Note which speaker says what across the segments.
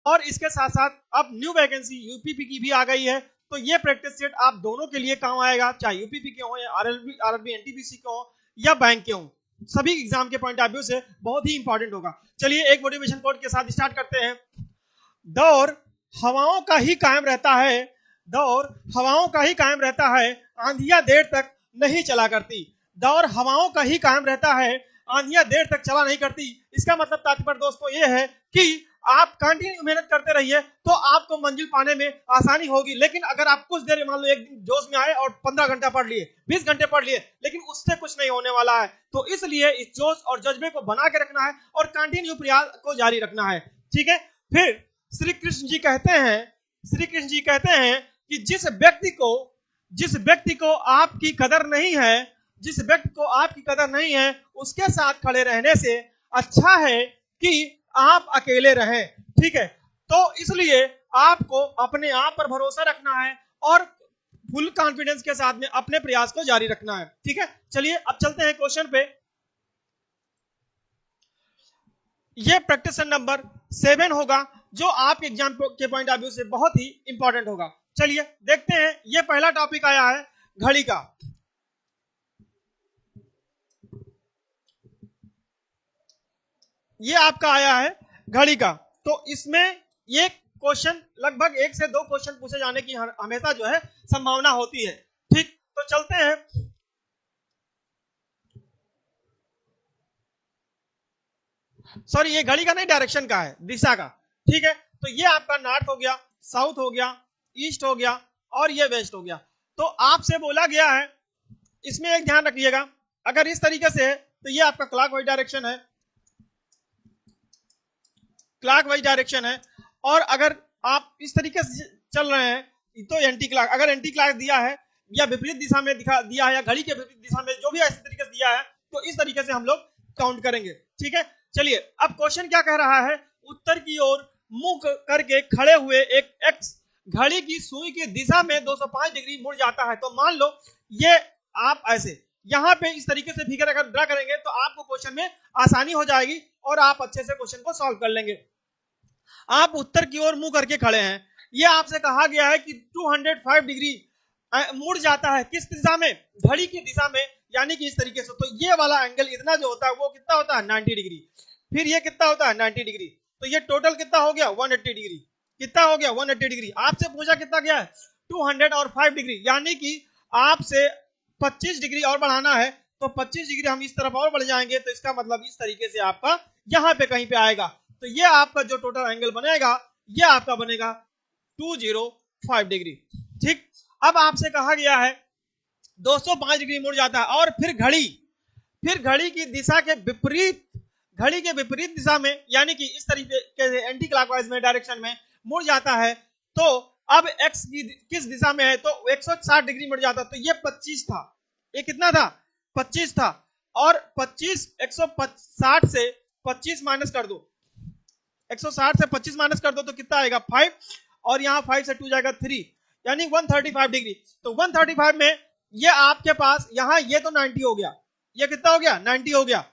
Speaker 1: और इसके साथ साथ अब न्यू वैकेंसी यूपीपी की भी आ गई है, तो ये प्रैक्टिस सेट आप दोनों के लिए काम आएगा, चाहे यूपीपी के हो या आरआरबी एनटीपीसी के हो या बैंक के हो, सभी एग्जाम के पॉइंट ऑफ व्यू से बहुत ही इंपॉर्टेंट होगा। चलिए एक मोटिवेशन कोट के साथ स्टार्ट करते हैं। दौर हवाओं का ही कायम रहता है, दौर हवाओं का ही कायम रहता है, आंधियां देर तक नहीं चला करती। दौर हवाओं का ही कायम रहता है, आंधियां देर तक चला नहीं करती। इसका मतलब तात्पर्य दोस्तों ये है कि आप कंटिन्यू मेहनत करते रहिए तो आपको मंजिल पाने में आसानी होगी। लेकिन अगर आप कुछ देर मान लो एक दिन जोश में आए और 15 घंटा पढ़ लिए, 20 घंटे पढ़ लिए, लेकिन उससे कुछ नहीं होने वाला है। तो इसलिए इस जोश और जज्बे को बना के रखना है और कंटिन्यू प्रयास को जारी रखना है। ठीक है, फिर श्री कृष्ण जी कहते हैं कि जिस व्यक्ति को आपकी कदर नहीं है, जिस व्यक्ति को आपकी कदर नहीं है, उसके साथ खड़े रहने से अच्छा है कि आप अकेले रहें। ठीक है, तो इसलिए आपको अपने आप पर भरोसा रखना है और फुल कॉन्फिडेंस के साथ में अपने प्रयास को जारी रखना है। ठीक है, चलिए अब चलते हैं क्वेश्चन पे। ये प्रैक्टिस नंबर 7 होगा जो आपके एग्जाम के पॉइंट ऑफ व्यू से बहुत ही इंपॉर्टेंट होगा। चलिए देखते हैं, ये पहला टॉपिक आया है घड़ी का। ये आपका आया है घड़ी का, तो इसमें ये क्वेश्चन लगभग 1 से 2 क्वेश्चन पूछे जाने की हमेशा जो है संभावना होती है। ठीक, तो चलते हैं। सॉरी, ये घड़ी का नहीं, डायरेक्शन का है, दिशा का। ठीक है, तो ये आपका नॉर्थ हो गया, साउथ हो गया, ईस्ट हो गया और ये वेस्ट हो गया। तो आपसे बोला गया है, इसमें एक ध्यान रखिएगा, अगर इस तरीके से है तो ये आपका क्लॉकवाइज डायरेक्शन है, क्लॉकवाइज डायरेक्शन है। और अगर आप इस तरीके से चल रहे हैं तो एंटी क्लॉक, अगर एंटी क्लॉक दिया है या विपरीत दिशा में दिया है या घड़ी के विपरीत दिशा में, जो भी ऐसे तरीके से दिया है, तो इस तरीके से हम लोग काउंट करेंगे। ठीक है, चलिए अब क्वेश्चन क्या कह रहा है, उत्तर की ओर मुंह करके खड़े हुए एक एक्स घड़ी की सुई की दिशा में 205 डिग्री मुड़ जाता है। तो मान लो ये आप ऐसे यहां पे इस तरीके से फिगर अगर ड्रा करेंगे तो आपको क्वेश्चन में आसानी हो जाएगी और आप अच्छे से क्वेश्चन को सॉल्व कर लेंगे। आप उत्तर की ओर मुंह करके खड़े हैं, ये आपसे कहा गया है कि 205 डिग्री मुड़ जाता है, किस दिशा में, घड़ी की दिशा में, यानी कि इस तरीके से। तो ये वाला एंगल इतना जो होता है वो कितना होता है, 90 डिग्री। फिर ये कितना होता है, 90 डिग्री। तो ये टोटल कितना हो गया, 180 डिग्री। कितना हो गया, 180 डिग्री। आपसे पूछा कितना गया है, 205 डिग्री, यानी कि आपसे 25 डिग्री और बढ़ाना है। तो 25 डिग्री हम इस तरफ और बढ़ जाएंगे, तो इसका मतलब इस तरीके से आपका यहां पे कहीं पे आएगा। तो ये आपका जो टोटल एंगल बनेगा, ये आपका बनेगा 205 डिग्री। ठीक, अब आपसे कहा गया है 205 डिग्री मुड़ जाता है और फिर घड़ी की दिशा के विपरीत, घड़ी के विपरीत दिशा में, यानी कि इस तरीके के एंटी क्लॉकवाइज में डायरेक्शन में मुड़ जाता है। तो अब एक्स की किस दिशा में है, तो 160 डिग्री मुड़ जाता है। तो ये 25 था, ये कितना था, 25 था। और 25 160 से 25 माइनस कर दो, 160 से 25 माइनस कर दो तो कितना आएगा, 5। और यहाँ 5 से 2 जाएगा 3, यानी 135 डिग्री। तो 135 में ये आपके पास यहाँ ये तो 90 हो गया, ये कितना हो गया, 90 हो गया।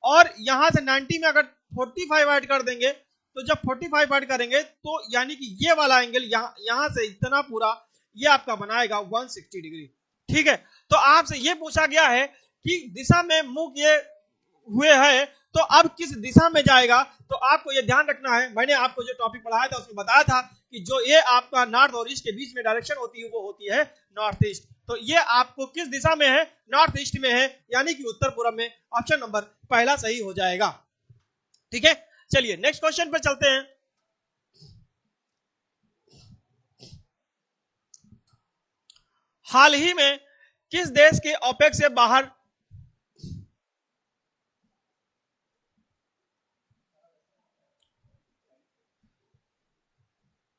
Speaker 1: और यहां से 90 में अगर 45 ऐड कर देंगे, तो जब 45 ऐड करेंगे तो यानी कि ये वाला एंगल यहां से इतना पूरा ये आपका बनाएगा 160 डिग्री। ठीक है, तो आपसे ये पूछा गया है कि दिशा में मुंह ये हुए है, तो अब किस दिशा में जाएगा। तो आपको ये ध्यान रखना है, मैंने आपको जो टॉपिक पढ़ाया था उसमें बताया था कि जो ये आपका नॉर्थ और ईस्ट के बीच में डायरेक्शन होती है वो होती है नॉर्थ ईस्ट। तो ये आपको किस दिशा में है, नॉर्थ ईस्ट में है, यानी कि उत्तर पूर्व में। ऑप्शन नंबर पहला सही हो जाएगा। ठीक है, चलिए नेक्स्ट क्वेश्चन पे चलते हैं। हाल ही में किस देश के ओपेक से बाहर,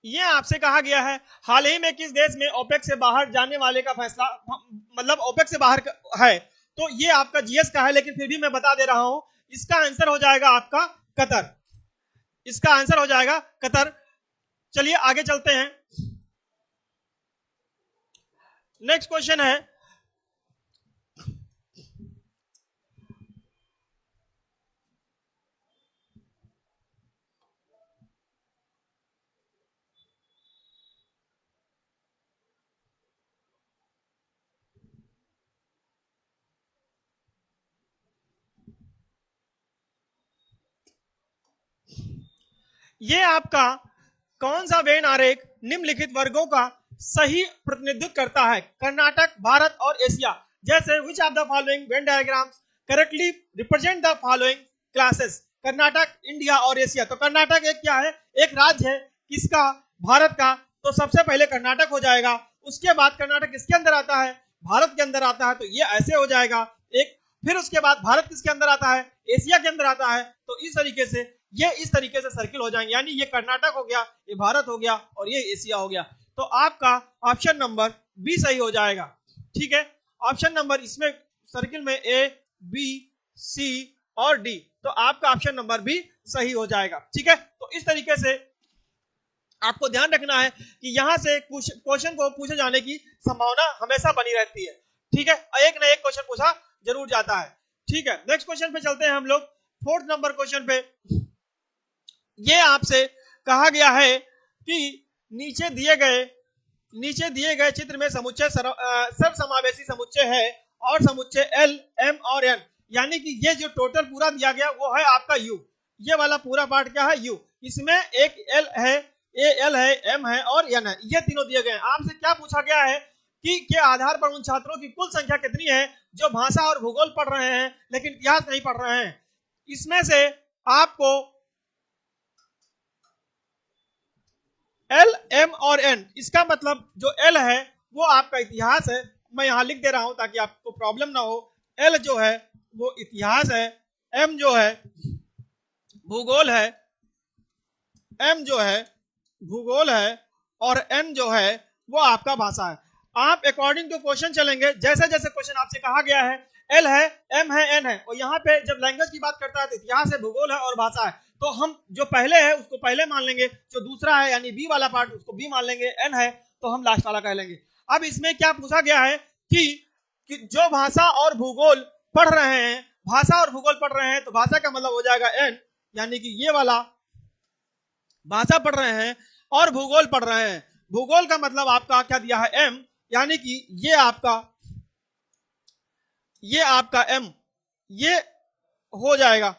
Speaker 1: ये आपसे कहा गया है हाल ही में किस देश में ओपेक से बाहर जाने वाले का फैसला, मतलब ओपेक से बाहर है। तो ये आपका जीएस का है, लेकिन फिर भी मैं बता दे रहा हूं, इसका आंसर हो जाएगा आपका कतर, इसका आंसर हो जाएगा कतर। चलिए आगे चलते हैं। नेक्स्ट क्वेश्चन है, ये आपका कौन सा वेन आरेख निम्नलिखित वर्गों का सही प्रतिनिधित्व करता है? कर्नाटक, भारत और एशिया। जैसे which of the following Venn diagrams correctly represent the following classes? Karnataka, India और एशिया। तो कर्नाटक एक क्या है? एक राज्य है। किसका? भारत का। तो सबसे पहले कर्नाटक हो जाएगा। उसके बाद कर्नाटक किसके अंदर आता है? भारत के अंदर आता है, तो ये ऐसे हो जाएगा एक। फिर उसके बाद भारत किसके अंदर आता है? एशिया के अंदर आता है। तो इस तरीके से ये इस तरीके से सर्किल हो जाएंगे, यानी ये कर्नाटक हो गया, ये भारत हो गया और ये एशिया हो गया। तो आपका ऑप्शन नंबर बी सही हो जाएगा। ठीक है, ऑप्शन नंबर इसमें सर्किल में ए, बी, सी और डी, तो आपका ऑप्शन नंबर बी सही हो जाएगा। ठीक है, तो इस तरीके से आपको ध्यान रखना है कि यहां से क्वेश्चन को पूछे जाने की संभावना हमेशा बनी रहती है। ठीक है, एक ना एक क्वेश्चन पूछा जरूर जाता है। ठीक है, नेक्स्ट क्वेश्चन पे चलते हैं हम लोग। फोर्थ नंबर क्वेश्चन पे ये आपसे कहा गया है कि नीचे दिए गए चित्र में समुच्चय सर्वसमावेशी समुच्चय है और समुच्चय एल, एम और एन, यानी कि ये जो टोटल पूरा दिया गया वो है आपका यू। ये वाला पूरा पार्ट क्या है? यू। इसमें एक एल है, ए एल है, एम है और एन है, ये तीनों दिए गए हैं। आपसे क्या पूछा गया है कि के आधार पर उन छात्रों की कुल संख्या कितनी है जो भाषा और भूगोल पढ़ रहे हैं लेकिन इतिहास नहीं पढ़ रहे हैं। इसमें से आपको एल, एम और एन, इसका मतलब जो एल है वो आपका इतिहास है। मैं यहां लिख दे रहा हूं ताकि आपको प्रॉब्लम ना हो। एल जो है वो इतिहास है, एम जो है भूगोल है, एम जो है भूगोल है और एन जो है वो आपका भाषा है। आप अकॉर्डिंग टू क्वेश्चन चलेंगे, जैसे जैसे क्वेश्चन आपसे कहा गया है एल है, एम है, एन है, और यहाँ पे जब लैंग्वेज की बात करता है तो इतिहास है, भूगोल है और भाषा है। तो हम जो पहले है उसको पहले मान लेंगे, जो दूसरा है यानी बी वाला पार्ट उसको बी मान लेंगे, एन है तो हम लास्ट वाला कह लेंगे। अब इसमें क्या पूछा गया है कि जो भाषा और भूगोल पढ़ रहे हैं, भाषा और भूगोल पढ़ रहे हैं, तो भाषा का मतलब हो जाएगा एन, यानी कि ये वाला भाषा पढ़ रहे हैं और भूगोल पढ़ रहे हैं। भूगोल का मतलब आपका क्या दिया है? एम, यानी कि ये आपका एम, ये हो जाएगा।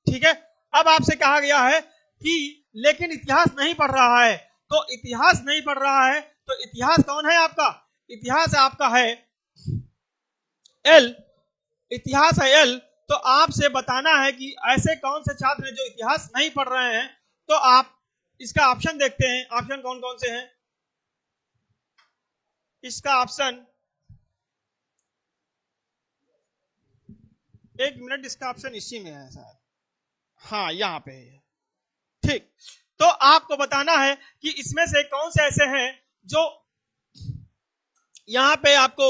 Speaker 1: ठीक है, अब आपसे कहा गया है कि लेकिन इतिहास नहीं पढ़ रहा है, तो इतिहास नहीं पढ़ रहा है तो इतिहास कौन है आपका? इतिहास आपका है एल, इतिहास है एल। तो आपसे बताना है कि ऐसे कौन से छात्र हैं जो इतिहास नहीं पढ़ रहे हैं। तो आप इसका ऑप्शन देखते हैं, ऑप्शन कौन कौन से हैं। इसका ऑप्शन, एक मिनट, इसका ऑप्शन इसी में है शायद, हाँ यहां पे है। ठीक, तो आपको बताना है कि इसमें से कौन से ऐसे हैं जो यहां पे आपको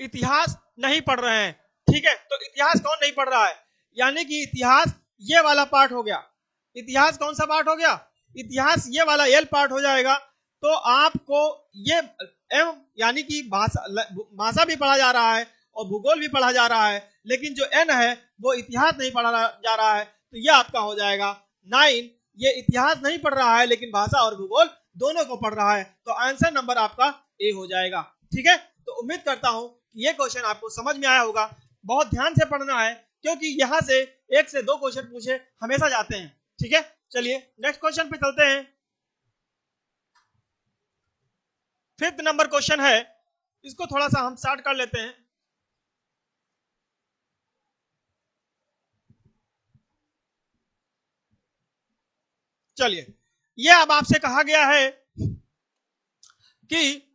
Speaker 1: इतिहास नहीं पढ़ रहे हैं। ठीक है, तो इतिहास कौन नहीं पढ़ रहा है? यानी कि इतिहास ये वाला पार्ट हो गया। इतिहास कौन सा पार्ट हो गया? इतिहास ये वाला एल पार्ट हो जाएगा। तो आपको ये एम यानी कि भाषा भी पढ़ा जा रहा है और भूगोल भी पढ़ा जा रहा है, लेकिन जो एन है वो इतिहास नहीं पढ़ा जा रहा है, तो ये आपका हो जाएगा 9। ये इतिहास नहीं पढ़ रहा है लेकिन भाषा और भूगोल दोनों को पढ़ रहा है, तो आंसर नंबर आपका ए हो जाएगा। ठीक है, तो उम्मीद करता हूं कि ये क्वेश्चन आपको समझ में आया होगा। बहुत ध्यान से पढ़ना है क्योंकि यहां से 1 से 2 क्वेश्चन पूछे हमेशा जाते हैं। ठीक है, चलिए नेक्स्ट क्वेश्चन पे चलते हैं। 5th नंबर क्वेश्चन है, इसको थोड़ा सा हम स्टार्ट कर लेते हैं। चलिए, ये अब आपसे कहा गया है कि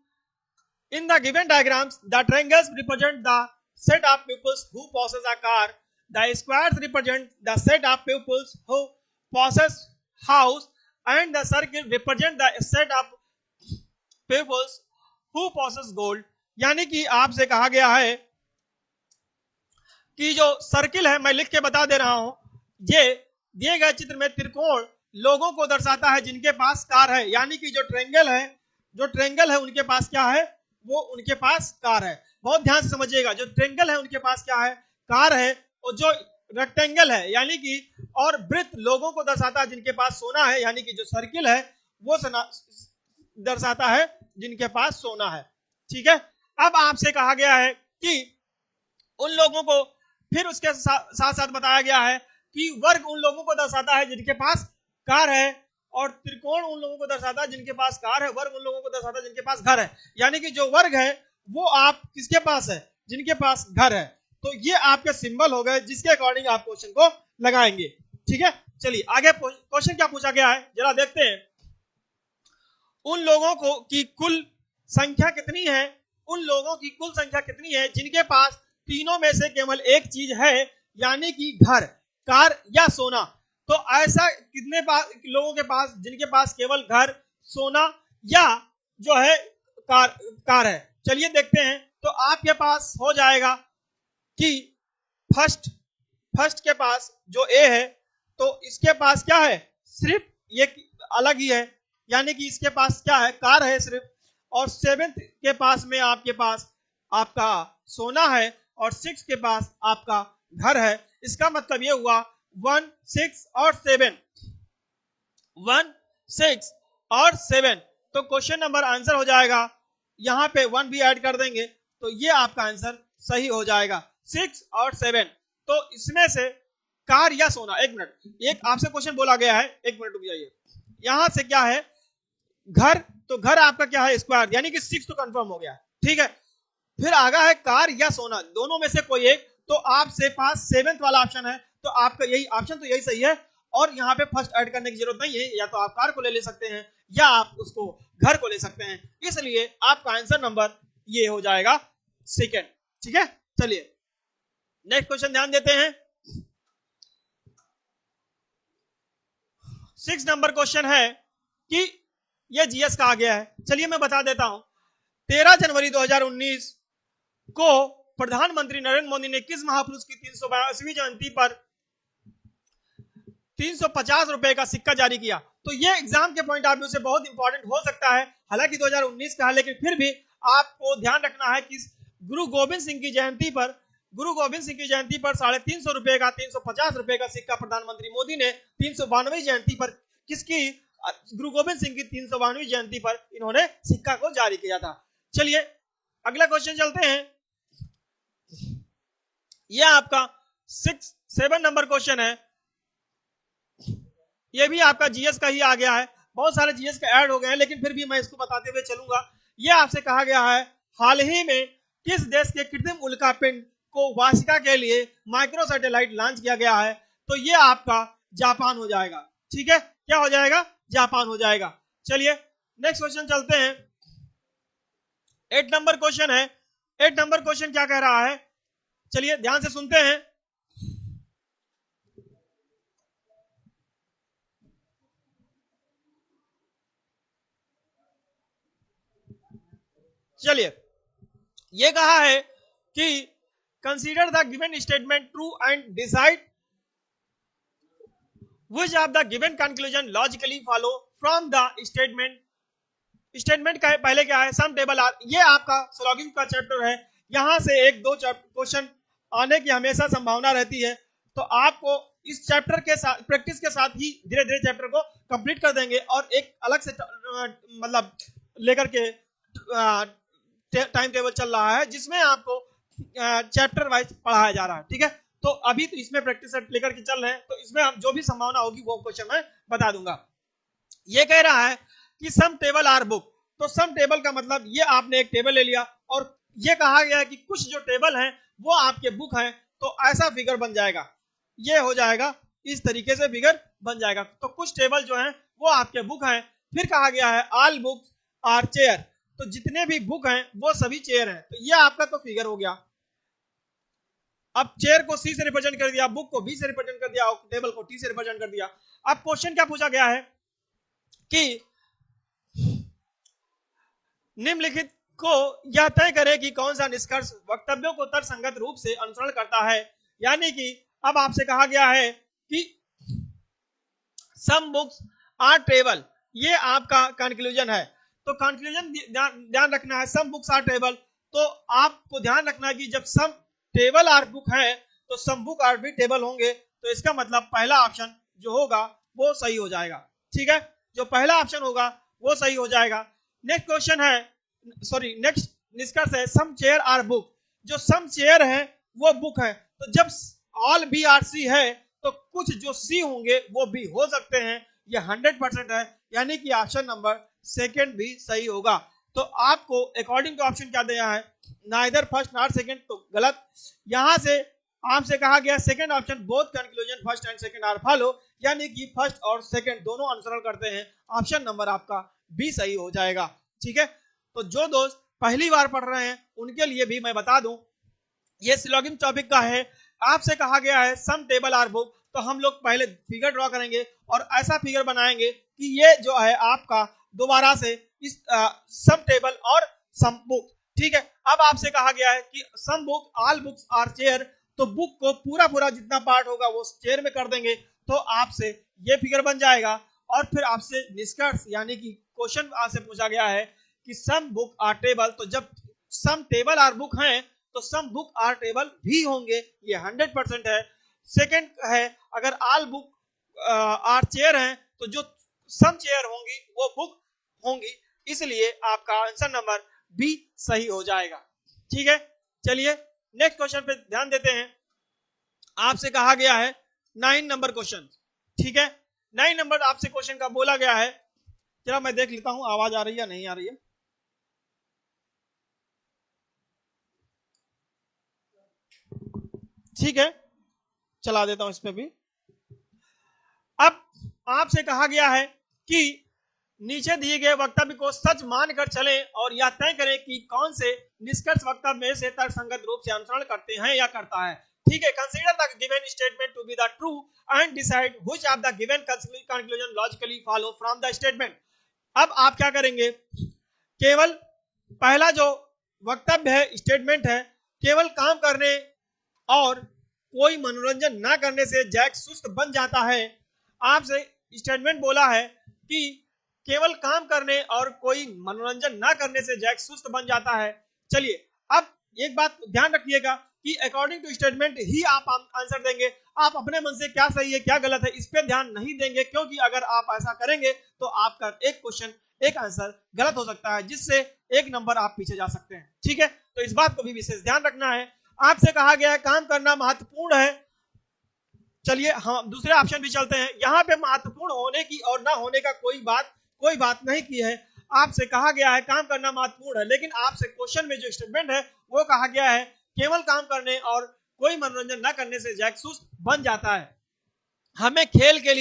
Speaker 1: in the given diagrams the triangles represent the set of pupils who possess a car, the squares represent the set of pupils who possess house, and the circle represent the set of pupils who possess gold। यानी कि आपसे कहा गया है कि जो circle है, मैं लिख के बता दे रहा हूं, ये दिए गए चित्र में त्रिकोण लोगों को दर्शाता है जिनके पास कार है। यानी कि जो ट्रायंगल है उनके पास क्या है? वो उनके पास कार है। बहुत ध्यान से समझिएगा, जो ट्रायंगल है उनके पास क्या है? कार है। और जो रेक्टेंगल है यानी कि और वृत्त लोगों को दर्शाता है जिनके पास सोना है, यानी कि जो सर्किल है वो दर्शाता है जिनके पास सोना है। ठीक है, अब आपसे कहा गया है कि उन लोगों को फिर उसके साथ साथ बताया गया है कि वर्ग उन लोगों को दर्शाता है जिनके पास कार है, और त्रिकोण उन लोगों को दर्शाता है जिनके पास कार है, वर्ग उन लोगों को दर्शाता है जिनके पास घर है। यानी कि जो वर्ग है वो आप किसके पास है, जिनके पास घर है। तो ये आपके सिंबल हो गए जिसके अकॉर्डिंग आप क्वेश्चन को लगाएंगे। ठीक है, चलिए आगे क्वेश्चन क्या पूछा गया है जरा देखते हैं। उन लोगों को की कुल संख्या कितनी है, उन लोगों की कुल संख्या कितनी है जिनके पास तीनों में से केवल एक चीज है, यानी कि घर, कार या सोना। तो ऐसा कितने लोगों के पास जिनके पास केवल घर, सोना या जो है कार है। चलिए देखते हैं। तो आपके पास हो जाएगा कि फर्स्ट के पास जो ए है तो इसके पास क्या है, सिर्फ ये अलग ही है, यानी कि इसके पास क्या है, कार है सिर्फ। और 7th के पास में आपके पास आपका सोना है, और 6 के पास आपका घर है। इसका मतलब ये हुआ 1, 6 और 7, 1, 6 और 7। तो क्वेश्चन नंबर आंसर हो जाएगा, यहां पे 1 भी ऐड कर देंगे तो ये आपका आंसर सही हो जाएगा, 6 और 7। तो इसमें से कार या सोना, एक मिनट, एक आपसे क्वेश्चन बोला गया है, एक मिनट रुक जाइए। यहां से क्या है, घर, तो घर आपका क्या है, स्क्वायर, यानी कि 6 तो कंफर्म हो गया। ठीक है, फिर आगा है कार या सोना, दोनों में से कोई एक। तो आपसे पास 7th वाला ऑप्शन है, तो आपका यही ऑप्शन तो यही सही है, और यहाँ पे फर्स्ट ऐड करने की जरूरत नहीं है। या तो आप कार को ले सकते हैं या आप उसको घर को ले सकते हैं, इसलिए आपका आंसर नंबर ये हो जाएगा 2nd। ठीक है, चलिए नेक्स्ट क्वेश्चन ध्यान देते हैं। 6 नंबर क्वेश्चन है कि ये जीएस का आ गया है। चलिए मैं बता देता हूं। 13 जनवरी 2019 को प्रधानमंत्री नरेंद्र मोदी ने किस महापुरुष की 352वीं जयंती पर 350 रुपए का सिक्का जारी किया। तो ये एग्जाम के पॉइंट ऑफ व्यू से बहुत इंपॉर्टेंट हो सकता है, हालांकि 2019 का है, लेकिन फिर भी आपको ध्यान रखना है कि गुरु गोविंद सिंह की जयंती पर 350 रुपए का 350 रुपए का सिक्का प्रधानमंत्री मोदी ने 352वीं जयंती पर किसकी, गुरु गोविंद सिंह की 352वीं जयंती पर इन्होंने सिक्का को जारी किया था। चलिए अगला क्वेश्चन चलते हैं। यह आपका 7 नंबर क्वेश्चन है, यह भी आपका जीएस का ही आ गया है। बहुत सारे जीएस का ऐड हो गए हैं, लेकिन फिर भी मैं इसको बताते हुए चलूंगा। यह आपसे कहा गया है, हाल ही में किस देश के कृत्रिम उल्कापिंड को वाशिका के लिए माइक्रो सैटेलाइट लॉन्च किया गया है। तो यह आपका जापान हो जाएगा। ठीक है, क्या हो जाएगा, जापान हो जाएगा। चलिए नेक्स्ट क्वेश्चन चलते हैं। 8 नंबर क्वेश्चन है। 8 नंबर क्वेश्चन क्या कह रहा है, चलिए ध्यान से सुनते हैं। चलिए ये कहा है कि consider the given statement true and decide which of the given conclusion logically follow from the statement. Statement का पहले क्या है, सम टेबल आर। ये आपका स्लॉगिंग का चैप्टर है, यहां से 1-2 क्वेश्चन आने की हमेशा संभावना रहती है। तो आपको इस चैप्टर के साथ प्रैक्टिस के साथ ही धीरे धीरे चैप्टर को कंप्लीट कर देंगे, और एक अलग से मतलब लेकर के टाइम टेबल चल रहा है जिसमें आपको चैप्टर वाइज पढ़ाया जा रहा है। ठीक है, तो अभी तो इसमें प्रैक्टिस लेकर के चल रहे हैं, तो इसमें हम जो भी संभावना होगी वो क्वेश्चन मैं बता दूंगा। ये कह रहा है कि सम टेबल आर बुक। तो सम टेबल का मतलब ये आपने एक टेबल ले लिया, और ये कहा गया है कि कुछ जो टेबल हैं वो आपके बुक हैं, तो ऐसा फिगर बन जाएगा, ये हो जाएगा, इस तरीके से फिगर बन जाएगा। तो कुछ टेबल जो हैं वो आपके बुक हैं। फिर कहा गया है ऑल बुक्स आर चेयर, तो जितने भी बुक हैं वो सभी चेयर हैं। तो ये आपका तो फिगर हो गया। अब चेयर को सी से रिप्रेजेंट कर दिया, बुक को बी से रिप्रेजेंट कर दिया, और टेबल को टी से रिप्रेजेंट कर दिया। अब क्वेश्चन क्या पूछा गया है कि निम्नलिखित को यह तय करे कि कौन सा निष्कर्ष वक्तव्यों को तर्कसंगत रूप से अनुसरण करता है। यानी कि अब आपसे कहा गया है कि सम बुक्स आर टेबल, ये आपका कंक्लूजन है। तो कंक्लूजन ध्यान रखना है, सम बुक्स आर टेबल। तो आपको ध्यान रखना है कि जब सम टेबल आर बुक है तो सम बुक आर भी टेबल होंगे। तो इसका मतलब पहला ऑप्शन जो होगा वो सही हो जाएगा। ठीक है, जो पहला ऑप्शन होगा वो सही हो जाएगा। नेक्स्ट क्वेश्चन है, सॉरी नेक्स्ट निष्कर्ष है सम चेयर आर बुक। जो सम चेयर है वो बुक है। तो जब ऑल बी आर सी है तो कुछ जो सी होंगे वो भी हो सकते हैं, ये 100% है, यानी कि ऑप्शन नंबर सेकंड भी सही होगा। तो आपको अकॉर्डिंग टू ऑप्शन क्या दिया है, नाइदर फर्स्ट नॉट सेकंड, तो गलत। यहां से आपसे कहा गया second option both conclusion first and second are follow, यानी कि फर्स्ट और सेकंड दोनों अनुसरण करते हैं, ऑप्शन नंबर आपका बी सही हो जाएगा। ठीक है, तो जो दोस्त पहली बार पढ़ रहे हैं उनके लिए भी मैं बता दूं, ये सिलोगिज्म टॉपिक का है। आपसे कहा गया है सम टेबल आर बुक, तो हम लोग पहले फिगर ड्रॉ करेंगे और ऐसा फिगर बनाएंगे कि ये जो है आपका दोबारा से इस सम टेबल और सम बुक। ठीक है, अब आपसे कहा गया है कि some book all books are chair, तो बुक को पूरा पूरा जितना पार्ट होगा वो चेयर में कर देंगे, तो आपसे ये फिगर बन जाएगा। और फिर आपसे निष्कर्ष यानी कि क्वेश्चन आपसे पूछा गया है कि सम बुक आर टेबल, तो जब सम टेबल आर बुक हैं तो सम बुक आर टेबल भी होंगे, ये 100% है। सेकंड है अगर ऑल बुक आर चेयर हैं तो जो सम चेयर होंगी वो बुक होंगी, इसलिए आपका आंसर नंबर बी सही हो जाएगा। ठीक है, चलिए नेक्स्ट क्वेश्चन पे ध्यान देते हैं। आपसे कहा गया है 9 नंबर क्वेश्चन। ठीक है, 9 नंबर आपसे क्वेश्चन का बोला गया है, जरा मैं देख लेता हूं आवाज आ रही है नहीं आ रही है। ठीक है, चला देता हूं इस पे भी। अब आपसे कहा गया है कि नीचे दिए गए वक्तव्य को सच मानकर चलें और यह तय करें कि कौन से निष्कर्ष वक्तव्य में से तर्कसंगत रूप से अनुसरण करते हैं या करता है। ठीक है, consider the given statement to be the true and decide which of the given conclusion logically follow from the statement. अब आप क्या करेंगे, केवल पहला जो वक्तव्य है स्टेटमेंट है, केवल काम करने और कोई मनोरंजन ना करने से जैक सुस्त बन जाता है। आपसे स्टेटमेंट बोला है कि केवल काम करने और कोई मनोरंजन ना करने से जैक सुस्त बन जाता है। चलिए अब एक बात ध्यान रखिएगा कि अकॉर्डिंग टू स्टेटमेंट ही आप आंसर देंगे, आप अपने मन से क्या सही है क्या गलत है इस पे ध्यान नहीं देंगे, क्योंकि अगर आप ऐसा करेंगे तो आपका एक क्वेश्चन एक आंसर गलत हो सकता है, जिससे एक नंबर आप पीछे जा सकते हैं। ठीक है, तो इस बात को भी विशेष ध्यान रखना है। आपसे कहा गया है काम करना महत्वपूर्ण है। चलिए हम दूसरे ऑप्शन भी चलते हैं। यहाँ पे महत्वपूर्ण होने की और ना होने का कोई बात नहीं की है। आपसे कहा गया है काम करना महत्वपूर्ण है, लेकिन आपसे क्वेश्चन में जो स्टेटमेंट है वो कहा गया है केवल काम करने और कोई मनोरंजन ना करने से जैक सुस्त बन जाता है। हमें खेल के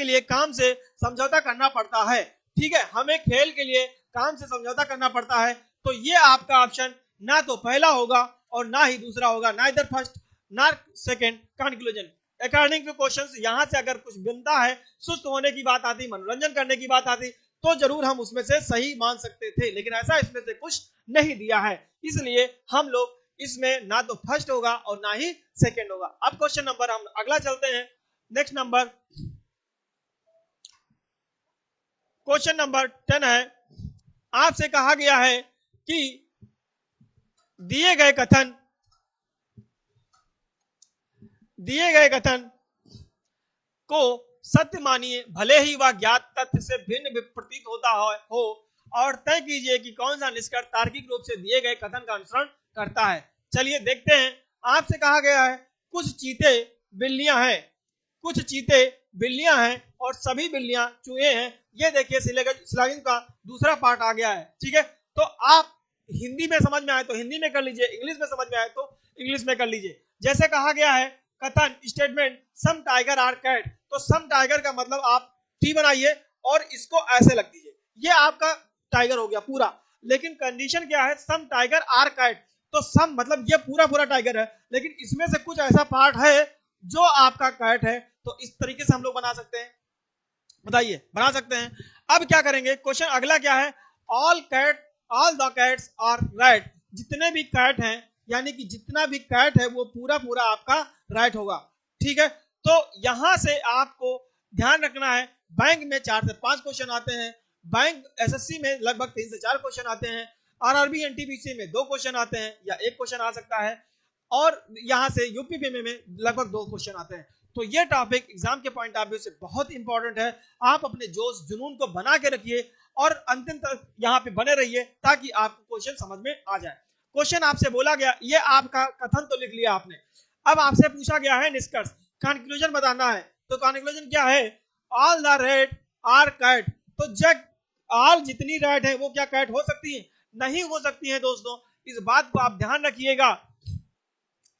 Speaker 1: लिए काम से समझौता करना पड़ता है। ठीक है, हमें खेल के लिए काम से समझौता करना पड़ता है, तो ये आपका ऑप्शन ना तो पहला होगा और ना ही दूसरा होगा, neither first not second conclusion. According two questions यहां से अगर कुछ बनता है, सुस्त होने की बात आती, मनोरंजन करने की बात आती, तो जरूर हम उसमें से सही मान सकते थे, लेकिन ऐसा इसमें से कुछ नहीं दिया है, इसलिए हम लोग इसमें ना तो फर्स्ट होगा और ना ही सेकंड होगा। अब क्वेश्चन नंबर हम अगला चलते हैं। नेक्स्ट नंबर क्वेश्चन नंबर 10 है। आपसे कहा गया है कि दिए गए कथन को सत्य मानिए, भले ही वह ज्ञात तथ्य से भिन्न प्रतीत होता हो, और तय कीजिए कि कौन सा निष्कर्ष तार्किक रूप से दिए गए कथन का अनुसरण करता है। चलिए देखते हैं। आपसे कहा गया है कुछ चीते बिल्लियां हैं और सभी बिल्लियां चूहे हैं। ये देखिए सिलोगिज्म का दूसरा पार्ट आ गया है। ठीक है, तो आप हिंदी में समझ में आए तो हिंदी में कर लीजिए, इंग्लिश में समझ में आए तो इंग्लिश में कर लीजिए। जैसे कहा गया है कथन statement some tiger are cat, तो सम टाइगर का मतलब आप टी बनाइए और इसको ऐसे लग दीजिए, ये आपका टाइगर हो गया पूरा। लेकिन कंडीशन क्या है, सम टाइगर आर कैट, तो सम मतलब ये पूरा टाइगर है, लेकिन इसमें से कुछ ऐसा पार्ट है जो आपका कैट है, तो इस तरीके से हम लोग बना सकते हैं। बताइए, बना सकते हैं। अब क्या करेंगे, क्वेश्चन अगला क्या है, all the cats are right, जितने भी कैट हैं यानी कि जितना भी कैट है वो पूरा आपका राइट होगा। ठीक है, तो यहां से आपको ध्यान रखना है, बैंक में 4 से 5 क्वेश्चन आते हैं, बैंक एसएससी में लगभग 3 से 4 क्वेश्चन आते हैं, आरआरबी एनटीपीसी में 2 क्वेश्चन आते हैं या 1 क्वेश्चन आ सकता है, और यहां से यूपीपीएमए में लगभग 2 क्वेश्चन आते हैं। तो ये टॉपिक एग्जाम के पॉइंट ऑफ व्यू से बहुत इंपॉर्टेंट है। आप अपने जोश जुनून को बना के रखिए और अंतिम तक यहाँ पे बने रहिए ताकि आपको क्वेश्चन समझ में आ जाए। क्वेश्चन आपसे बोला गया, ये आपका कथन तो लिख लिया आपने। अब आपसे पूछा गया है निष्कर्ष, कंक्लूजन बताना है। तो कंक्लूजन क्या है? All the rat are cat. तो जब ऑल जितनी रेट है वो क्या कैट हो सकती है? नहीं हो सकती है दोस्तों, इस बात को आप ध्यान रखिएगा।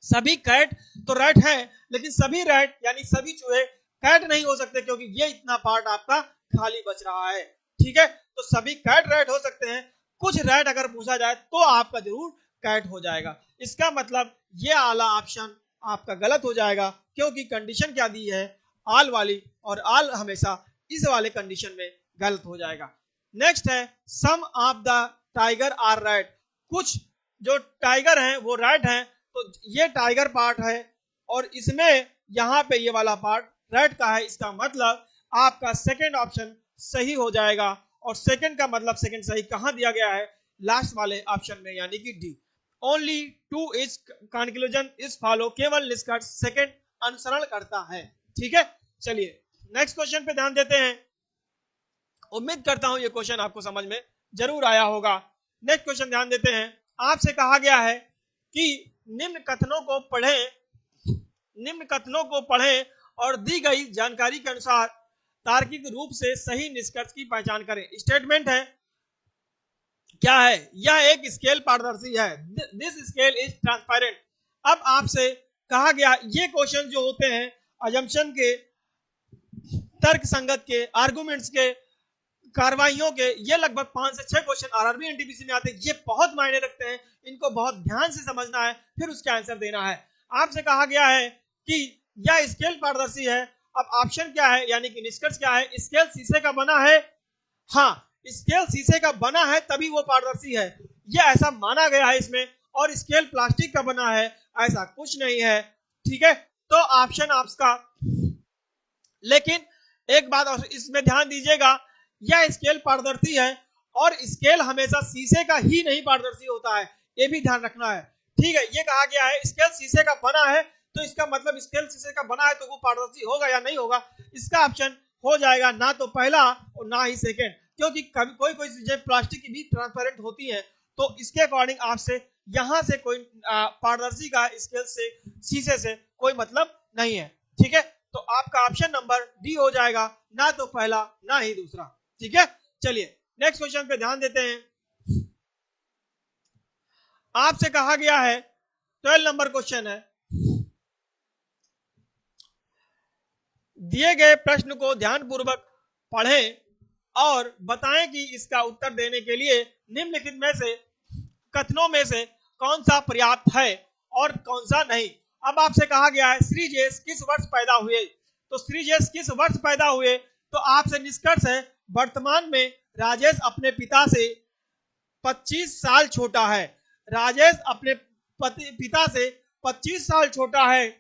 Speaker 1: सभी कैट तो रेट है, लेकिन सभी रेट यानी सभी चूहे कैट नहीं हो सकते, क्योंकि ये इतना पार्ट आपका खाली बच रहा है। ठीक है, तो सभी कैट रेट हो सकते हैं, कुछ रेट अगर पूछा जाए तो आपका जरूर कैट हो जाएगा। इसका मतलब ये आला ऑप्शन आपका गलत हो जाएगा, क्योंकि कंडीशन क्या दी है? आल वाली, और आल हमेशा इस वाले कंडीशन में गलत हो जाएगा। नेक्स्ट है some of the tiger are rate. कुछ जो टाइगर हैं वो रेट हैं, तो ये टाइगर पार्ट है और इसमें यहाँ पे ये वाला पार्ट रेट का है। इसका मतलब आपका सेकंड ऑप्शन सही हो जाएगा। और सेकंड का मतलब सेकंड सही कहाँ दिया गया है? लास्ट वाले ऑप्शन में, यानी कि D. Only two is conclusion is follow. केवल निष्कर्ष सेकंड अनुसरण करता है। ठीक है, चलिए नेक्स्ट क्वेश्चन पे ध्यान देते हैं। उम्मीद करता हूं ये क्वेश्चन आपको समझ में जरूर आया होगा। नेक्स्ट क्वेश्चन ध्यान देते हैं। आपसे कहा गया है कि निम्न कथनों को पढ़ें और दी गई जानकारी के अनुसार तार्किक रूप से सही निष्कर्ष की पहचान करें। स्टेटमेंट है, क्या है? यह एक स्केल पारदर्शी है। This scale is transparent. अब आपसे कहा गया, ये क्वेश्चन जो होते हैं अजम्पशन के, तर्क संगत के, आर्गुमेंट्स के, कार्रवाइयों के, ये लगभग 5 से 6 क्वेश्चन आरआरबी एनटीपीसी में आते हैं। ये बहुत मायने रखते हैं, इनको बहुत ध्यान से समझना है, फिर उसका आंसर देना है। आपसे कहा गया है कि यह स्केल पारदर्शी है। अब ऑप्शन क्या है, यानी कि निष्कर्ष क्या है? स्केल शीशे का बना है। हाँ, स्केल शीशे का बना है तभी वो पारदर्शी है, यह ऐसा माना गया है इसमें। और स्केल प्लास्टिक का बना है, ऐसा कुछ नहीं है। ठीक है, तो ऑप्शन आपका, लेकिन एक बात और इसमें ध्यान दीजिएगा, यह स्केल पारदर्शी है और स्केल हमेशा शीशे का ही नहीं पारदर्शी होता है, ये भी ध्यान रखना है। ठीक है, ये कहा गया है स्केल शीशे का बना है, तो इसका मतलब स्केल शीशे का बना है तो वो पारदर्शी होगा या नहीं होगा? इसका ऑप्शन हो जाएगा ना तो पहला और ना ही सेकंड, क्योंकि कभी कोई कोई चीजें प्लास्टिक की भी ट्रांसपेरेंट होती है। तो इसके अकॉर्डिंग आपसे यहां से कोई पारदर्शी का स्केल से, शीशे से कोई मतलब नहीं है। ठीक है, तो आपका ऑप्शन नंबर डी हो जाएगा, ना तो पहला ना ही दूसरा। ठीक है, चलिए नेक्स्ट क्वेश्चन पे ध्यान देते हैं। आपसे कहा गया है 12 नंबर क्वेश्चन है, दिए गए प्रश्न को ध्यानपूर्वक पढ़ें और बताएं कि इसका उत्तर देने के लिए निम्नलिखित में से कथनों में से कौन सा पर्याप्त है और कौन सा नहीं। अब आपसे कहा गया है श्रीजेश किस वर्ष पैदा हुए? तो श्रीजेश किस वर्ष पैदा हुए? तो आपसे निष्कर्ष है, वर्तमान में राजेश अपने पिता से 25 साल छोटा है। राजेश अपने पिता से 25 साल छोटा है।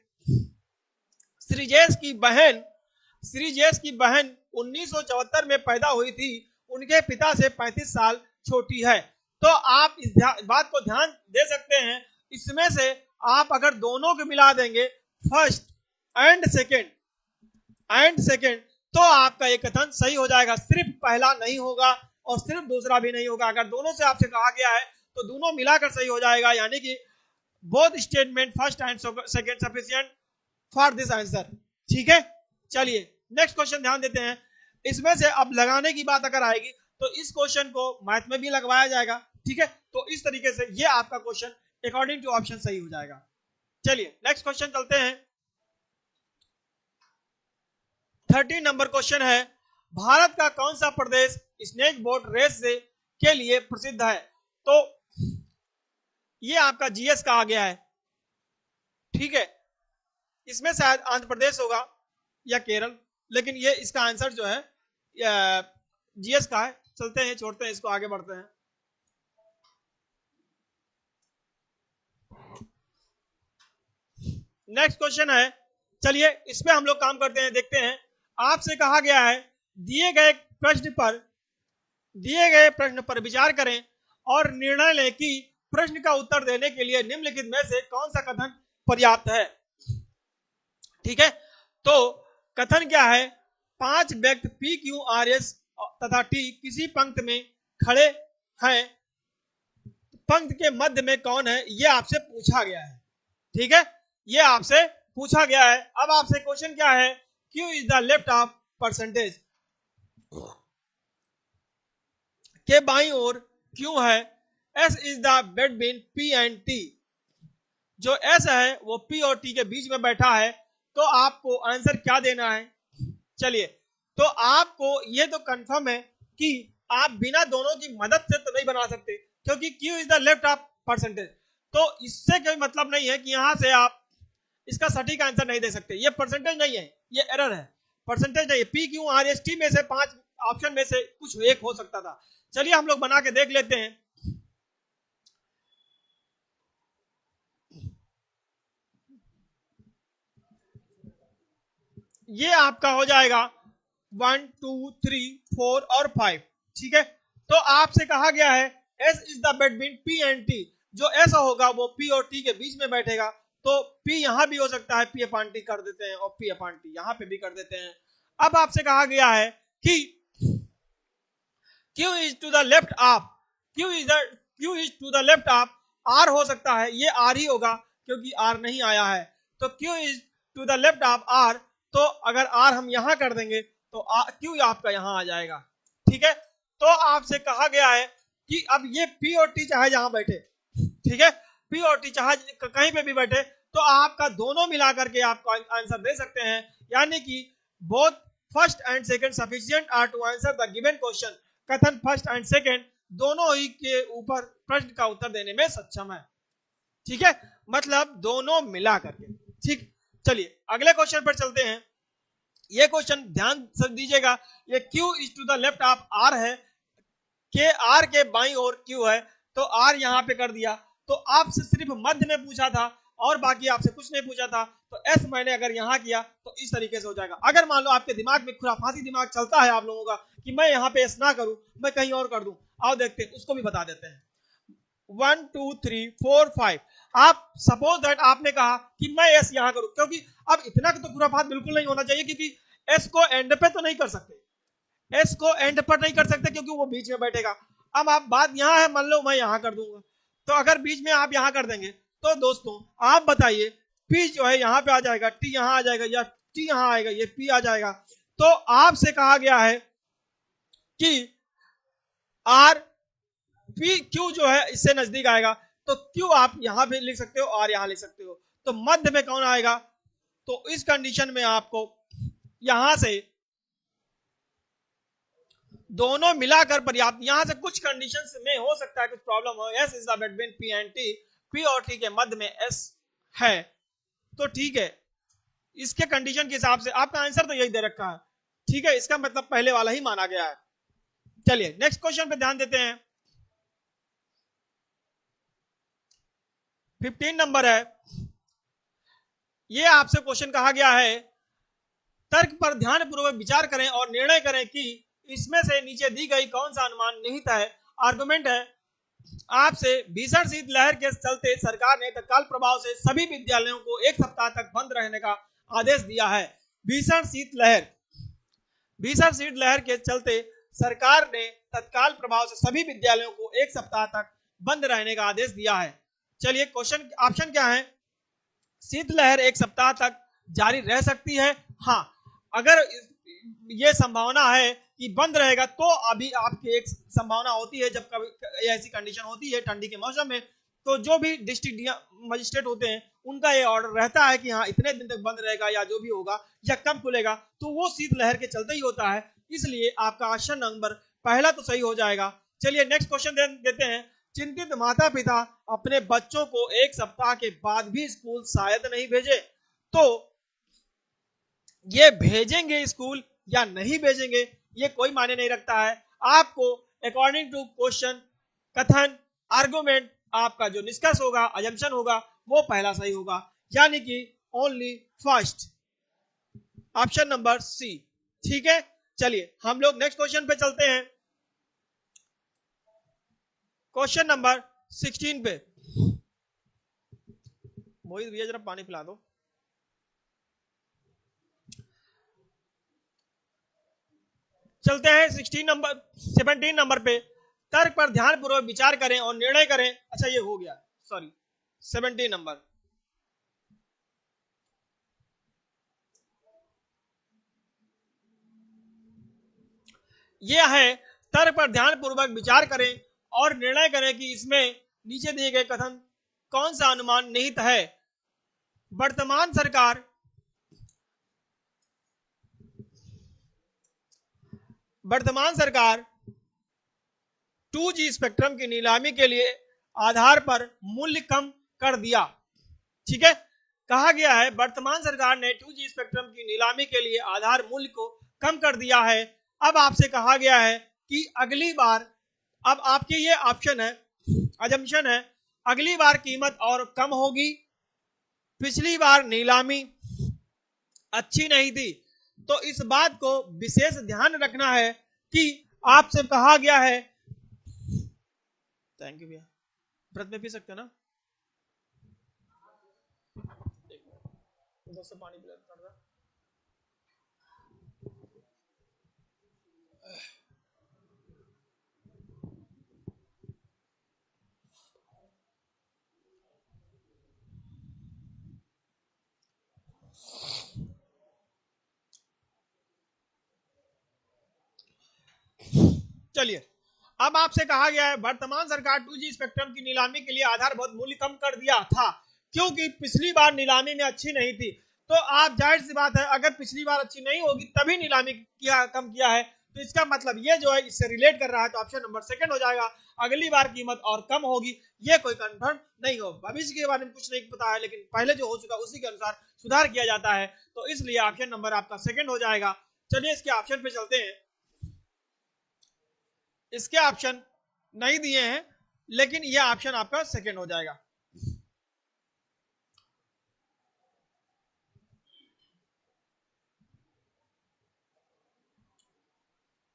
Speaker 1: श्रीजेश की बहन 1974 में पैदा हुई थी, उनके पिता से 35 साल छोटी है। तो आप इस बात को ध्यान दे सकते हैं, इसमें से आप अगर दोनों को मिला देंगे, फर्स्ट एंड सेकंड, तो आपका ये कथन सही हो जाएगा। सिर्फ पहला नहीं होगा और सिर्फ दूसरा भी नहीं होगा। अगर दोनों से आपसे कहा गया है तो दोनों मिलाकर सही हो जाएगा, यानी कि both statement first and second sufficient for this answer. ठीक है, चलिए नेक्स्ट क्वेश्चन ध्यान देते हैं। इसमें से अब लगाने की बात अगर आएगी तो इस क्वेश्चन को मैथ में भी लगवाया जाएगा। ठीक है, तो इस तरीके से ये आपका क्वेश्चन अकॉर्डिंग टू ऑप्शन सही हो जाएगा। चलिए नेक्स्ट क्वेश्चन चलते हैं। 13 नंबर क्वेश्चन है, भारत का कौन सा प्रदेश स्नेक बोट रेस से के लिए प्रसिद्ध है? तो ये आपका जीएस कहा गया है। ठीक है, इसमें शायद आंध्र प्रदेश होगा या केरल, लेकिन ये इसका आंसर जो है जीएस का है। चलते हैं, छोड़ते हैं इसको, आगे बढ़ते हैं। नेक्स्ट क्वेश्चन है, चलिए इस पे हम लोग काम करते हैं, देखते हैं। आपसे कहा गया है दिए गए प्रश्न पर विचार करें और निर्णय लें कि प्रश्न का उत्तर देने के लिए निम्नलिखित में से कौन सा कथन पर्याप्त है। ठीक है, तो कथन क्या है? 5 व्यक्ति पी क्यू आर एस तथा टी किसी पंक्ति में खड़े हैं, पंक्ति के मध्य में कौन है, यह आपसे पूछा गया है। ठीक है, ये आपसे पूछा गया है। अब आपसे क्वेश्चन क्या है, Q is the left of percentage, के बाईं ओर क्यू है, S is the between P and T, जो एस है वो पी और टी के बीच में बैठा है, तो आपको आंसर क्या देना है। चलिए, तो आपको ये तो कंफर्म है कि आप बिना दोनों की मदद से तो नहीं बना सकते, क्योंकि Q is the left of percentage, तो इससे कोई मतलब नहीं है कि यहां से आप इसका सटीक आंसर नहीं दे सकते। ये परसेंटेज नहीं है, ये एरर है, परसेंटेज नहीं है। P Q R S T में से 5 ऑप्शन में से कुछ एक हो सकता था। चलिए हम लोग बना के देख लेते हैं। ये आपका हो जाएगा 1 2 3 4 और 5, ठीक है। तो आपसे कहा गया है S is the between P and T, जो एस होगा वो पी और टी के बीच में बैठेगा, तो पी यहां भी हो सकता है, पी अपान टी कर देते हैं, और पी अपान टी यहां पे भी कर देते हैं। अब आपसे कहा गया है कि Q is to the left of, Q is to the left of R हो सकता है, ये आर ही होगा क्योंकि आर नहीं आया है, तो Q is to the left of R, तो अगर आर हम यहां कर देंगे तो क्यू आपका यहां आ जाएगा, ठीक है। तो आपसे कहा गया है कि अब ये पी और टी चाहे जहां बैठे, ठीक है, पी और टी चाहे कहीं पे भी बैठे, तो आपका दोनों मिलाकर के आपको आंसर दे सकते हैं, यानी कि both first and second sufficient are to answer the given question, कथन फर्स्ट एंड सेकंड दोनों ही के ऊपर प्रश्न का उत्तर देने में सक्षम है, ठीक है, मतलब दोनों मिला करके, ठीक। चलिए अगले क्वेश्चन पर चलते हैं। ये क्वेश्चन ध्यान से दीजिएगा, ये Q is to the left of R है, के आर के बाईं ओर क्यू है, तो आर यहां पे कर दिया, तो आपसे सिर्फ मध्य में पूछा था और बाकी आपसे कुछ नहीं पूछा था, तो एस मैंने अगर यहां किया तो इस तरीके से हो जाएगा। अगर मान लो आपके दिमाग में खुराफाती दिमाग चलता है आप लोगों का कि मैं यहां पे एस ना करूं, मैं कहीं और कर दूं, आओ देखते हैं, उसको भी बता देते हैं। 1 2 3 4 5, आप सपोज दैट आपने कहा कि मैं एस यहां करूं, क्योंकि अब इतना तो खुराफात बिल्कुल नहीं होना चाहिए, क्योंकि एस को एंड पे तो नहीं कर सकते, एस को एंड पर नहीं कर सकते क्योंकि वो बीच में बैठेगा। अब आप बात यहां है, मान लो मैं यहां कर दूंगा, तो अगर बीच में आप यहां कर देंगे तो दोस्तों आप बताइए, पी जो है यहां पे आ जाएगा, टी यहां आ जाएगा, या टी यहां आएगा, ये पी आ जाएगा। तो आपसे कहा गया है कि आर पी क्यू जो है इससे नजदीक आएगा, तो क्यू आप यहां पे लिख सकते हो और यहां लिख सकते हो, तो मध्य में कौन आएगा, तो इस कंडीशन में आपको यहां से दोनों मिलाकर पर्याप्त, यहां से कुछ कंडीशंस में हो सकता है कुछ प्रॉब्लम हो, S is the between P and T, P और टी के मध्य में एस है, तो ठीक है, इसके कंडीशन के हिसाब से आपका आंसर तो यही दे रखा है, ठीक है, इसका मतलब पहले वाला ही माना गया है। चलिए नेक्स्ट क्वेश्चन पे ध्यान देते हैं। 15 नंबर है, ये आपसे क्वेश्चन कहा गया है, तर्क पर ध्यानपूर्वक विचार करें और निर्णय करें कि इसमें से नीचे दी गई कौन सा अनुमान निहित है। आर्गुमेंट है आपसे, भीषण शीतलहर के चलते सरकार ने तत्काल प्रभाव से सभी विद्यालयों को एक सप्ताह तक बंद रहने का आदेश दिया है। भीषण शीतलहर के चलते सरकार ने तत्काल प्रभाव से सभी विद्यालयों को एक सप्ताह तक बंद रहने का आदेश दिया है। चलिए क्वेश्चन ऑप्शन क्या है, शीतलहर एक सप्ताह तक जारी रह सकती है, हाँ, अगर ये संभावना है कि बंद रहेगा तो अभी आपकी एक संभावना होती है, जब कभी ऐसी कंडीशन होती है ठंडी के मौसम में, तो जो भी डिस्ट्रिक्ट मजिस्ट्रेट होते हैं उनका ये ऑर्डर रहता है कि हाँ इतने दिन तक बंद रहेगा, या जो भी होगा या कब खुलेगा, तो वो शीतलहर के चलते ही होता है, इसलिए आपका ऑप्शन नंबर पहला तो सही हो जाएगा। चलिए नेक्स्ट क्वेश्चन देते हैं। चिंतित माता पिता अपने बच्चों को एक सप्ताह के बाद भी स्कूल शायद नहीं भेजे, तो ये भेजेंगे स्कूल या नहीं भेजेंगे, ये कोई मायने नहीं रखता है। आपको अकॉर्डिंग टू क्वेश्चन, कथन, आर्गुमेंट, आपका जो निष्कर्ष होगा, अजम्पशन होगा, वो पहला सही होगा, यानी कि only first, option number C, ठीक है। चलिए हम लोग नेक्स्ट क्वेश्चन पे चलते हैं, क्वेश्चन नंबर 16 पे। मोहित भैया जरा पानी पिला दो। चलते हैं 17 नंबर पे, तर्क पर ध्यानपूर्वक विचार करें और निर्णय करें। अच्छा ये हो गया, सॉरी 17 नंबर, यह है, तर्क पर ध्यानपूर्वक विचार करें और निर्णय करें कि इसमें नीचे दिए गए कथन कौन सा अनुमान निहित है। वर्तमान सरकार 2G स्पेक्ट्रम की नीलामी के लिए आधार पर मूल्य कम कर दिया। ठीक है, कहा गया है वर्तमान सरकार ने 2G स्पेक्ट्रम की नीलामी के लिए आधार मूल्य को कम कर दिया है। अब आपसे कहा गया है कि अगली बार, अब आपके ये ऑप्शन है, अजम्पशन है, अगली बार कीमत और कम होगी, पिछली बार नीलामी अच्छी नहीं थी। तो इस बात को विशेष ध्यान रखना है कि आपसे कहा गया है, थैंक यू भैया, व्रत में पी सकते हैं ना, उधर से पानी पिला पड़ रहा। चलिए, अब आपसे कहा गया है वर्तमान सरकार 2G स्पेक्ट्रम की नीलामी के लिए आधारभूत मूल्य कम कर दिया था क्योंकि पिछली बार नीलामी में अच्छी नहीं थी। तो आप जाहिर सी बात है, अगर पिछली बार अच्छी नहीं होगी तभी नीलामी कम किया है, तो इसका मतलब ये जो है इससे रिलेट कर रहा है, तो ऑप्शन नंबर सेकंड हो जाएगा। अगली बार कीमत और कम होगी, ये कोई कंफर्म नहीं हो, भविष्य के बारे में कुछ नहीं पता है, लेकिन पहले जो हो चुका उसी के अनुसार सुधार किया जाता है, तो इसलिए ऑप्शन नंबर आपका सेकंड हो जाएगा। चलिए इसके ऑप्शन पे चलते हैं। इसके ऑप्शन नहीं दिए हैं, लेकिन यह ऑप्शन आपका सेकंड हो जाएगा।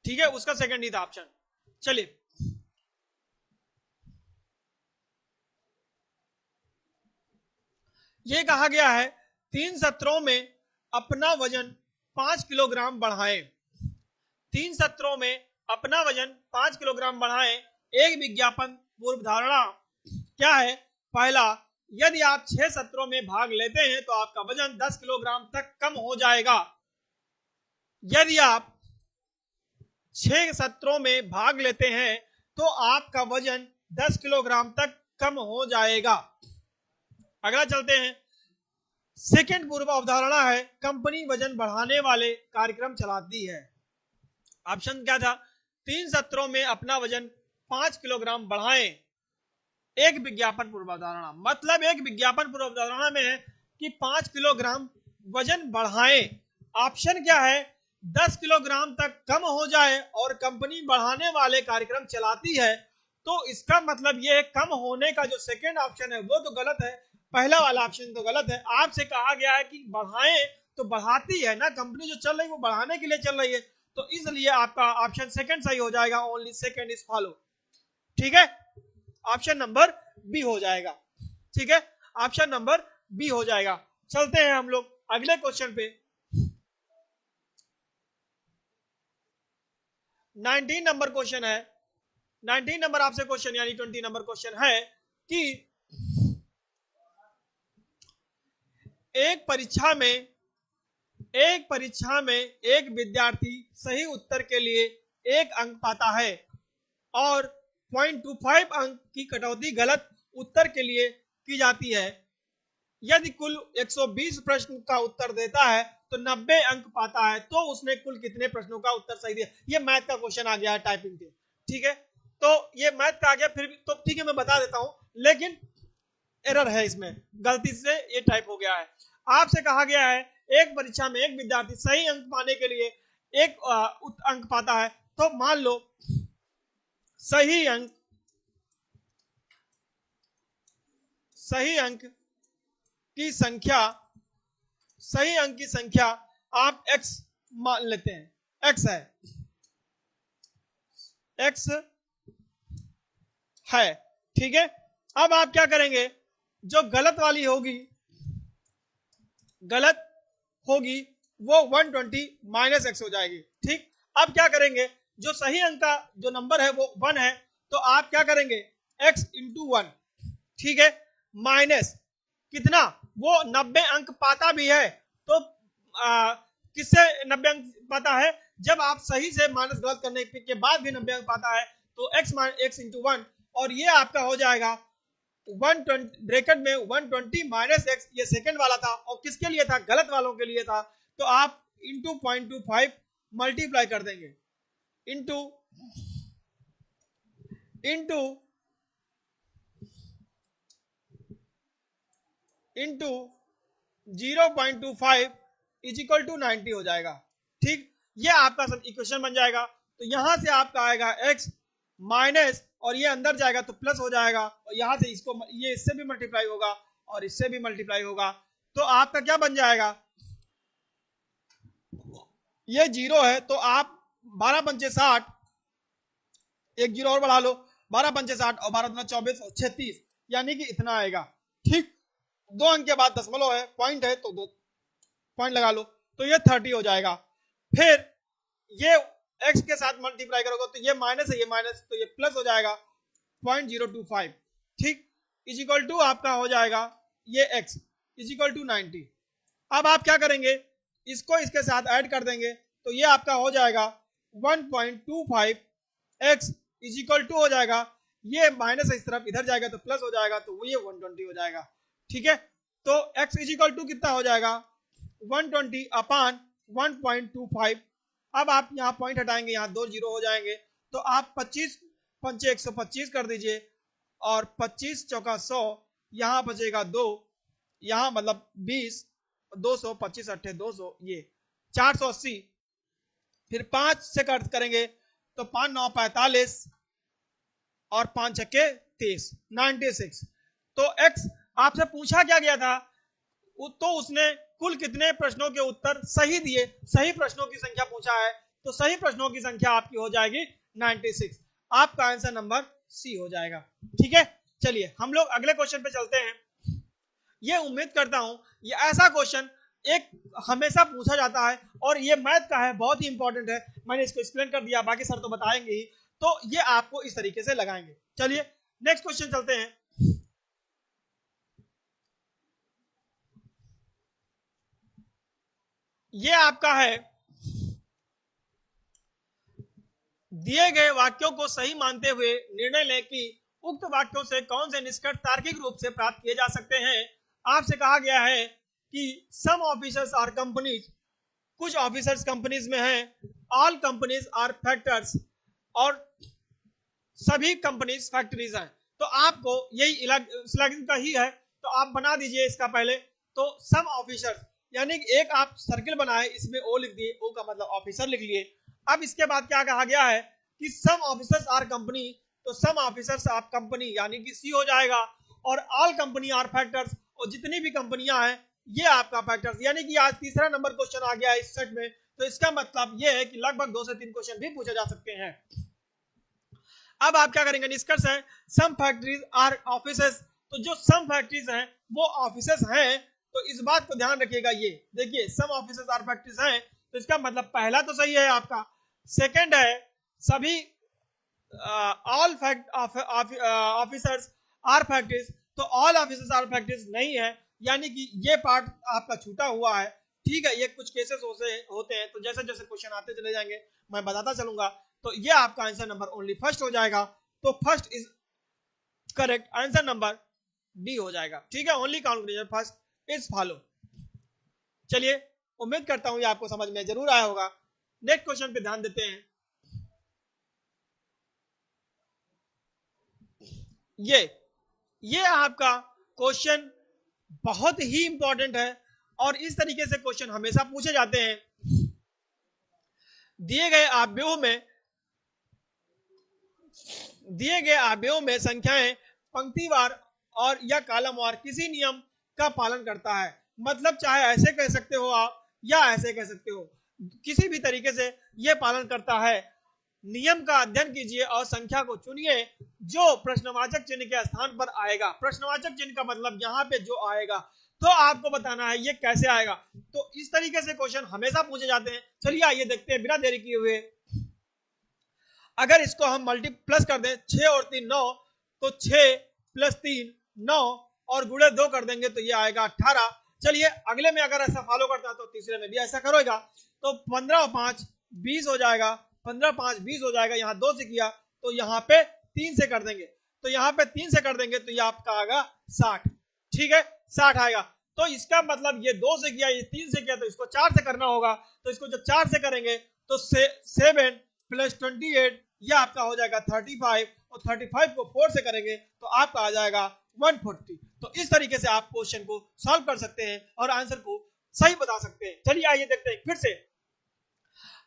Speaker 1: ठीक है, उसका सेकंड ही था ऑप्शन। चलिए, यह कहा गया है 3 सत्रों में अपना वजन 5 किलोग्राम बढ़ाएं। 3 सत्रों में अपना वजन 5 किलोग्राम बढ़ाएं। एक विज्ञापन पूर्व धारणा क्या है? पहला, यदि आप 6 सत्रों में भाग लेते हैं तो आपका वजन 10 किलोग्राम तक कम हो जाएगा। यदि आप 6 सत्रों में भाग लेते हैं तो आपका वजन 10 किलोग्राम तक कम हो जाएगा। अगला चलते हैं, सेकंड पूर्व अवधारणा है कंपनी वजन बढ़ाने वाले कार्यक्रम चलाती है। ऑप्शन क्या था? 3 सत्रों में अपना वजन 5 किलोग्राम बढ़ाएं। एक विज्ञापन पूर्व अवधारणा, मतलब एक विज्ञापन पूर्व अवधारणा में है कि 5 किलोग्राम वजन बढ़ाएं। ऑप्शन क्या है? 10 किलोग्राम तक कम हो जाए और कंपनी बढ़ाने वाले कार्यक्रम चलाती है। तो इसका मतलब ये कम होने का जो सेकंड ऑप्शन है वो तो गलत है, पहला वाला ऑप्शन तो गलत है। आपसे कहा गया है कि बढ़ाएं, तो बढ़ाती है ना, कंपनी जो चल रही है वो बढ़ाने के लिए चल रही है, तो इसलिए आपका ऑप्शन सेकंड सही हो जाएगा। Only second is follow. ठीक है, ऑप्शन नंबर बी हो जाएगा। ठीक है, ऑप्शन नंबर बी हो जाएगा। चलते हैं हम लोग अगले क्वेश्चन पे। 19 नंबर क्वेश्चन है। 19 नंबर आपसे क्वेश्चन यानी 20 नंबर क्वेश्चन है कि एक परीक्षा में एक विद्यार्थी सही उत्तर के लिए 1 अंक पाता है और 0.25 अंक की कटौती गलत उत्तर के लिए की जाती है। यदि कुल 120 प्रश्न का उत्तर देता है तो 90 अंक पाता है, तो उसने कुल कितने प्रश्नों का उत्तर सही दिया? ये मैथ का क्वेश्चन आ गया है टाइपिंग के। ठीक है, तो ये मैथ का आ गया, फिर भी तो ठीक है मैं बता देता हूं, लेकिन एरर है इसमें, गलती से ये टाइप हो गया है। आपसे कहा गया है एक परीक्षा में एक विद्यार्थी सही अंक पाने के लिए 1 अंक पाता है, तो मान लो सही अंक की संख्या आप x मान लेते हैं, x है। ठीक है, अब आप क्या करेंगे? जो गलत होगी वो 120 माइनस x हो जाएगी। ठीक, अब क्या करेंगे? जो सही अंक का जो नंबर है वो 1 है, तो आप क्या करेंगे? x into 1। ठीक है, माइनस कितना? वो 90 अंक पाता भी है, तो किससे 90 अंक पाता है? जब आप सही से माइनस गलत करने के बाद भी 90 अंक पाता है तो x इंटू 1, और ये आपका हो जाएगा 120 ब्रैकेट में 120 माइनस एक्स, ये सेकंड वाला था और किसके लिए था, गलत वालों के लिए था। तो आप इंटू 0.25 मल्टीप्लाई कर देंगे into into into 0.25 is equal to 90 हो जाएगा। ठीक, ये आपका सब इक्वेशन बन जाएगा। तो यहां से आपका आएगा x माइनस, और ये अंदर जाएगा तो प्लस हो जाएगा, और यहां से इसको ये इससे भी मल्टीप्लाई होगा और इससे भी मल्टीप्लाई होगा। तो आपका क्या बन जाएगा, ये 0 है तो आप 12 पंचे 60, एक 0 और बढ़ा लो, 12 पंचे 60 और 12 24 और 36, यानी कि इतना आएगा। ठीक, 2 अंक के बाद दशमलव है, पॉइंट है तो 2 पॉइंट लगा लो, तो ये 30 हो जाएगा। फिर ये x के साथ मल्टीप्लाई करोगे तो ये माइनस है, ये माइनस, तो ये प्लस हो जाएगा 0.025। ठीक, इज इक्वल टू आपका हो जाएगा ये x इज इक्वल टू 90। अब आप क्या करेंगे, इसको इसके साथ ऐड कर देंगे तो ये आपका हो जाएगा 1.25 x इज इक्वल टू हो जाएगा, ये माइनस इस तरफ इधर जाएगा तो प्लस हो जाएगा, तो ये 120 हो जाएगा। ठीक है, तो x इज इक्वल टू कितना हो जाएगा, 120 अपान 1.25। अब आप यहाँ पॉइंट हटाएंगे, यहाँ 2 0 हो जाएंगे, तो आप 25 पंचे 125 कर दीजिए, और 25 चौका 100, यहाँ बचेगा 2, यहाँ मतलब 20, 200, 25 अट्ठे 200, ये 480। फिर 5 से कट करेंगे तो 5 9 45 और 5 छक्के 23, 96। तो x आपसे पूछा क्या गया था, तो उसने कुल कितने प्रश्नों के उत्तर सही दिए, सही प्रश्नों की संख्या पूछा है, तो सही प्रश्नों की संख्या आपकी हो जाएगी 96। आपका आंसर नंबर सी हो जाएगा। ठीक है, चलिए हम लोग अगले क्वेश्चन पे चलते हैं। ये उम्मीद करता हूं ये ऐसा क्वेश्चन एक हमेशा पूछा जाता है, और ये मैथ का है, बहुत ही इंपॉर्टेंट है। मैंने इसको एक्सप्लेन कर दिया, बाकी सर तो बताएंगे ही, तो ये आपको इस तरीके से लगाएंगे। चलिए नेक्स्ट क्वेश्चन चलते हैं। ये आपका है, दिए गए वाक्यों को सही मानते हुए निर्णय लें कि उक्त वाक्यों से कौन से निष्कर्ष तार्किक रूप से प्राप्त किए जा सकते हैं। आपसे कहा गया है कि सम ऑफिसर्स आर कंपनीज, कुछ ऑफिसर्स कंपनीज में हैं, ऑल कंपनीज आर फैक्टर्स, और सभी कंपनीज फैक्ट्रीज हैं। तो आपको यही स्लैगिंग का ही है, तो आप बना दीजिए इसका पहले। तो सम ऑफिसर्स, यानी कि एक आप सर्किल बनाए, इसमें ओ लिख दिए, ओ का मतलब ऑफिसर लिख लिए। अब इसके बाद क्या कहा गया है कि सम ऑफिसर्स आर कंपनी, तो सम ऑफिसर्स आर कंपनी यानी कि सी हो जाएगा, और ऑल कंपनी आर फैक्टर्स, और जितनी भी कंपनियां हैं ये आपका फैक्टर्स, यानी कि आज तीसरा नंबर क्वेश्चन आ गया है इस सेट में। तो इसका मतलब ये है कि लगभग 2 से 3 क्वेश्चन भी पूछे जा सकते हैं। अब आप क्या करेंगे, निष्कर्ष है सम फैक्ट्रीज आर ऑफिसेस, तो जो सम फैक्ट्रीज हैं वो ऑफिसेस हैं। तो इस बात को ध्यान रखिएगा, ये देखिए सम ऑफिसेस आर फैक्ट्रीज हैं, तो इसका मतलब पहला तो सही है आपका। सेकंड है सभी ऑल ऑफिसर्स आर फैक्ट्रीज, तो ऑल ऑफिसर्स आर फैक्ट्रीज नहीं है, यानी कि ये पार्ट आपका छूटा हुआ है। ठीक है, ये कुछ केसेस होते हैं, तो जैसे जैसे क्वेश्चन आते चले जाएंगे मैं बताता चलूंगा। तो ये आपका आंसर नंबर ओनली फर्स्ट हो जाएगा, तो first is correct, answer number D हो जाएगा। ठीक है, only conclusion first is follow. चलिए उम्मीद करता हूं ये आपको समझ में जरूर आया होगा। नेक्स्ट क्वेश्चन पे ध्यान देते हैं। ये आपका क्वेश्चन बहुत ही इंपॉर्टेंट है, और इस तरीके से क्वेश्चन हमेशा पूछे जाते हैं। दिए गए आव्यूहों में संख्याएं पंक्तिवार और या कॉलमवार किसी नियम का पालन करता है। मतलब चाहे ऐसे कह सकते हो आप या ऐसे कह सकते हो, किसी भी तरीके से यह पालन करता है। नियम का अध्ययन कीजिए और संख्या को चुनिए जो प्रश्नवाचक चिन्ह के स्थान पर आएगा। प्रश्नवाचक चिन्ह का मतलब यहाँ पे जो आएगा, तो आपको बताना है ये कैसे आएगा। तो इस तरीके से क्वेश्चन हमेशा पूछे जाते हैं। चलिए आइए देखते हैं बिना देरी किए हुए। अगर इसको हम प्लस कर दें, 6 और 3 9, तो 6 प्लस 3 9, और गुणे 2 कर देंगे तो ये आएगा 18। चलिए अगले में अगर ऐसा फॉलो करता है तो तीसरे में भी ऐसा करेगा। तो 15 और 5 20 हो जाएगा, 15 5 20 हो जाएगा, यहाँ 2 से किया तो यहाँ पे 3 से कर देंगे, तो यहाँ पे 3 से कर देंगे तो ये आपका आएगा 60। ठीक है, 60 आएगा। तो इसका मतलब ये 2 से किया, ये 3 से किया, तो इसको 4 से करना होगा। तो इसको जब 4 से करेंगे तो 7 प्लस 28 ये आपका हो जाएगा 35, और 35 को 4 से करेंगे तो आपका आ जाएगा 140। तो इस तरीके से आप क्वेश्चन को सॉल्व कर सकते हैं और आंसर को सही बता सकते हैं। चलिए आइए देखते हैं फिर से।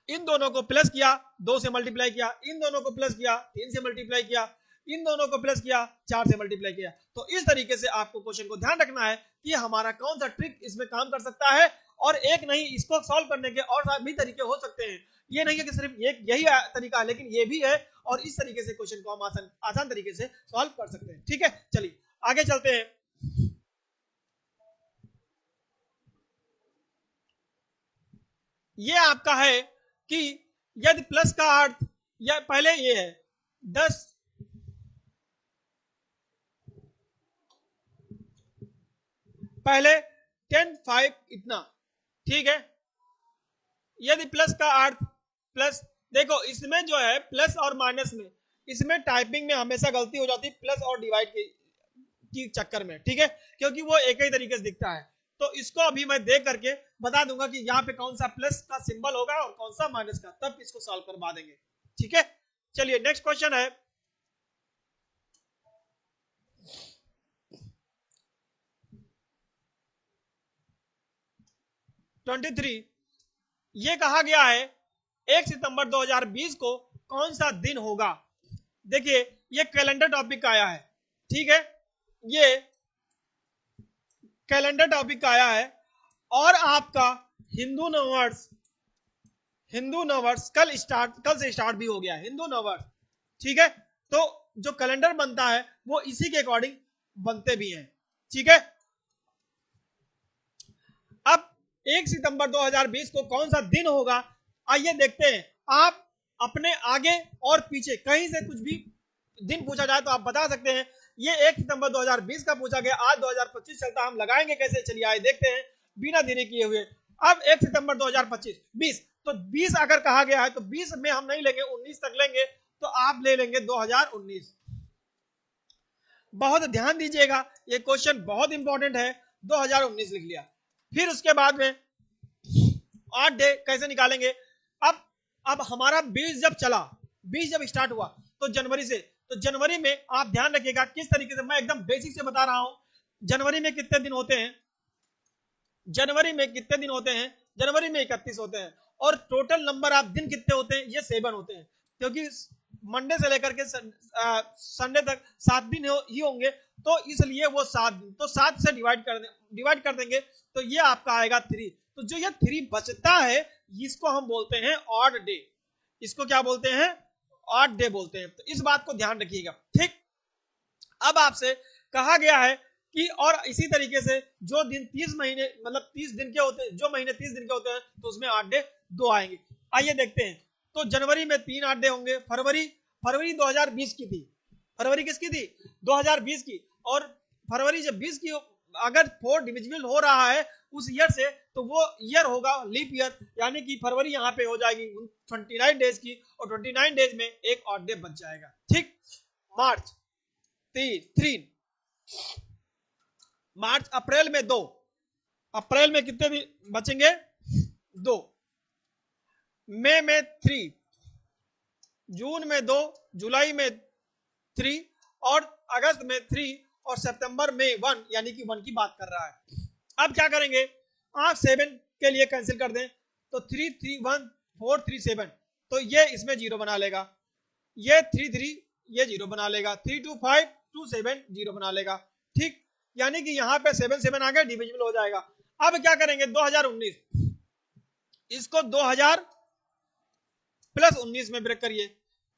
Speaker 1: इन दोनों को प्लस किया, 2 से मल्टीप्लाई किया, इन दोनों को प्लस किया, 3 से मल्टीप्लाई किया, इन दोनों को प्लस किया, 4 से मल्टीप्लाई किया। तो इस तरीके से आपको क्वेश्चन को ध्यान रखना है कि हमारा कौन सा ट्रिक इसमें काम कर सकता है, और एक नहीं, इसको सॉल्व करने के और भी तरीके हो सकते हैं। ये नहीं है कि सिर्फ यही तरीका है, लेकिन ये भी है, और इस तरीके से क्वेश्चन को हम आसान तरीके से सॉल्व कर सकते हैं। ठीक है, चलिए आगे चलते हैं। ये आपका है कि यदि प्लस का अर्थ, या पहले ये है 10 पहले 10 5 इतना। ठीक है, यदि प्लस का अर्थ प्लस, देखो इसमें जो है प्लस और माइनस में, इसमें टाइपिंग में हमेशा गलती हो जाती है प्लस और डिवाइड की चक्कर में। ठीक है, क्योंकि वो एक ही तरीके से दिखता है। तो इसको अभी मैं देख करके बता दूंगा कि यहाँ पे कौन सा प्लस का सिंबल होगा और कौन सा माइनस का, तब इसको सॉल्व करवा देंगे। ठीक है, चलिए नेक्स्ट क्वेश्चन है 23। ये कहा गया है 1 सितंबर 2020 को कौन सा दिन होगा। देखिए ये कैलेंडर टॉपिक का आया है। ठीक है, ये कैलेंडर टॉपिक का आया है, और आपका हिंदू नववर्ष कल से स्टार्ट भी हो गया है, हिंदू नववर्ष। ठीक है, तो जो कैलेंडर बनता है वो इसी के अकॉर्डिंग बनते भी हैं। ठीक है, अब 1 सितंबर 2020 को कौन सा दिन होगा, आइए देखते हैं। आप अपने आगे और पीछे कहीं से कुछ भी दिन पूछा जाए तो आप बता सकते हैं। ये 1 सितंबर 2020 का पूछा गया, आज 2025 चलता, हम लगाएंगे कैसे, चलिए आइए देखते हैं बिना देरी किए हुए। अब 1 सितंबर 2025 20, तो 20 अगर कहा गया है तो 20 में हम नहीं लेंगे, 19 तक लेंगे, तो आप ले लेंगे 2019। बहुत ध्यान दीजिएगा, ये क्वेश्चन बहुत इंपॉर्टेंट है। 2019 लिख लिया, फिर उसके बाद में 8 डे कैसे निकालेंगे। अब हमारा 20 जब चला, 20 जब स्टार्ट हुआ तो जनवरी से, तो जनवरी में आप ध्यान रखिएगा किस तरीके से, मैं एकदम बेसिक से बता रहा हूं। जनवरी में कितने दिन होते हैं, जनवरी में कितने दिन होते हैं, जनवरी में 31 होते हैं, और टोटल नंबर ऑफ दिन कितने होते हैं, ये 7 होते हैं, क्योंकि मंडे से लेकर के संडे तक 7 दिन ही होंगे, तो इसलिए वो 7 दिन, तो 7 से डिवाइड कर देंगे, तो ये आपका आएगा 3। तो जो ये 3 बचता है इसको हम बोलते हैं ऑड डे, इसको क्या बोलते हैं, ऑड डे बोलते हैं। तो इस बात को ध्यान रखिएगा। ठीक, अब आपसे कहा गया है कि और इसी तरीके से जो दिन 30 महीने मतलब 30 दिन के होते हैं, जो महीने 30 दिन के होते हैं, तो उसमें 8 डे 2 आएंगे। आइए देखते हैं, तो जनवरी में 3 8 डे होंगे, फरवरी 2020 की थी, फरवरी किसकी थी, 2020 की, और फरवरी जब 20 की अगर 4 डिविजिबल हो रहा है उस ईयर से, तो वो ईयर होगा लीप ईयर, यानी कि फरवरी यहाँ पे हो जाएगी 29 डेज की, और 29 डेज में एक ऑड डे बच जाएगा। ठीक, मार्च 3, मार्च अप्रैल में 2, अप्रैल में कितने दिन बचेंगे, 2, मई में 3, जून में 2, जुलाई में 3, और अगस्त में 3, और सितंबर में 1, यानी कि 1 की बात कर रहा है। अब क्या करेंगे, आप 7 के लिए कैंसिल कर दें, तो 3 3 1 4 3 7, तो ये इसमें 0 बना लेगा, ये 3 3 ये 0 बना लेगा, 3 2 5 2 7 0 बना लेगा। ठीक, यानी कि यहाँ पे 7 7 आ गया, डिविजिबल हो जाएगा। अब क्या करेंगे, 2019, इसको 2000 प्लस 19 में ब्रेक करिए,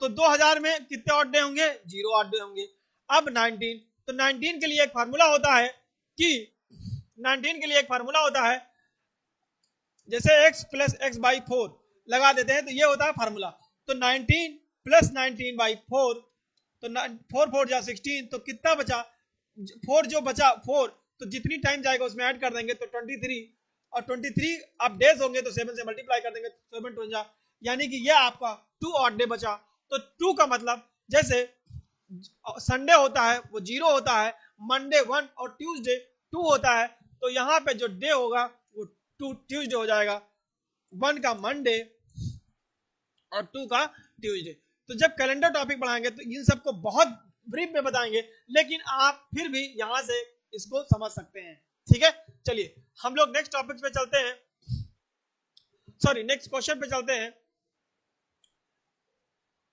Speaker 1: तो 2000 में कितने ऑड डे होंगे, 0 ऑड डे होंगे। अब 19, तो 19 के लिए एक फार्मूला होता है कि 19 के लिए एक फार्मूला होता है, जैसे x प्लस एक्स बाई 4 लगा देते हैं, तो ये होता है फार्मूला। तो 19 प्लस 19 बाई 4, तो 4 4 जा 16, तो कितना बचा, 4 जो बचा 4, तो जितनी टाइम जाएगा उसमें ऐड कर देंगे, तो 23, और 23 अब डेज होंगे तो 7 से मल्टीप्लाई कर देंगे, 7 2 जा यानी कि ये आपका 2 ऑड डे बचा। तो 2 का मतलब जैसे संडे होता है वो 0 होता है, मंडे 1 और ट्यूसडे 2 होता है, तो यहाँ पे जो डे होगा वो 2 ट्यूसडे हो जाएगा, 1 का मंडे और 2 का ट्यूसडे। तो जब कैलेंडर टॉपिक पढ़ाएंगे तो इन सबको बहुत ब्रीफ में बताएंगे, लेकिन आप फिर भी यहां से इसको समझ सकते हैं। ठीक है, चलिए हम लोग नेक्स्ट टॉपिक पे चलते हैं, सॉरी नेक्स्ट क्वेश्चन पे चलते हैं।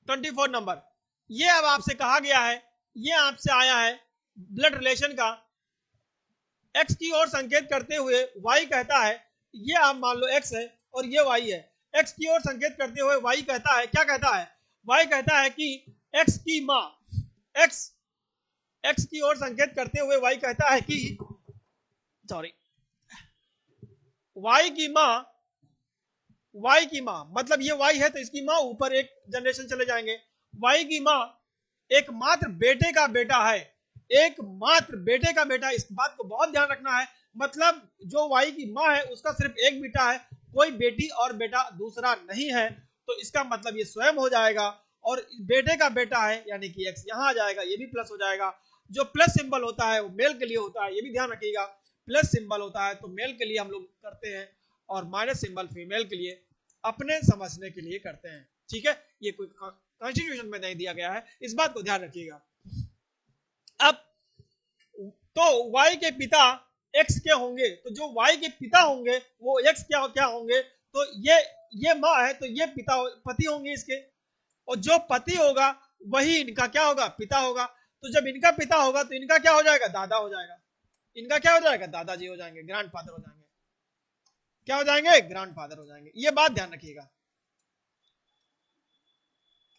Speaker 1: 24 नंबर, ये अब आपसे कहा गया है, ये आपसे आया है ब्लड रिलेशन का, एक्स की ओर संकेत करते हुए वाई कहता है, ये आप मान लो एक्स है और ये वाई है, एक्स की ओर संकेत करते हुए वाई कहता है, क्या कहता है, वाई कहता है कि एक्स की मां, एक्स की ओर संकेत करते हुए वाई कहता है कि सॉरी वाई की मां मतलब ये वाई है तो इसकी मां ऊपर एक जनरेशन चले जाएंगे, वाई की मां एकमात्र बेटे का बेटा है, एकमात्र बेटे का बेटा, इस बात को बहुत ध्यान रखना है। मतलब जो वाई की मां है उसका सिर्फ एक बेटा है, कोई बेटी और बेटा दूसरा नहीं है, तो इसका मतलब ये स्वयं हो जाएगा, और बेटे का बेटा है यानी कि एक्स यहां आ जाएगा, ये भी प्लस हो जाएगा। जो प्लस सिंबल होता है वो मेल के लिए होता है, ये भी ध्यान रखिएगा, प्लस सिंबल होता है तो मेल के लिए हम लोग करते हैं, और माइनस सिंबल फीमेल के लिए, अपने समझने के लिए करते हैं। ठीक है, ये कोई कॉन्स्टिट्यूशन में नहीं दिया गया है, इस बात को ध्यान रखिएगा। अब तो y के पिता x के होंगे, तो जो y के पिता होंगे वो x क्या क्या होंगे, तो ये माँ है तो ये पिता पति होंगे इसके, और जो पति होगा वही इनका क्या होगा, पिता होगा। तो जब इनका पिता होगा तो इनका क्या हो जाएगा, दादा हो जाएगा, इनका क्या हो जाएगा, दादाजी हो जाएंगे, ग्रैंडफादर हो जाएंगे, क्या हो जाएंगे, ग्रैंडफादर हो जाएंगे, ये बात ध्यान रखिएगा।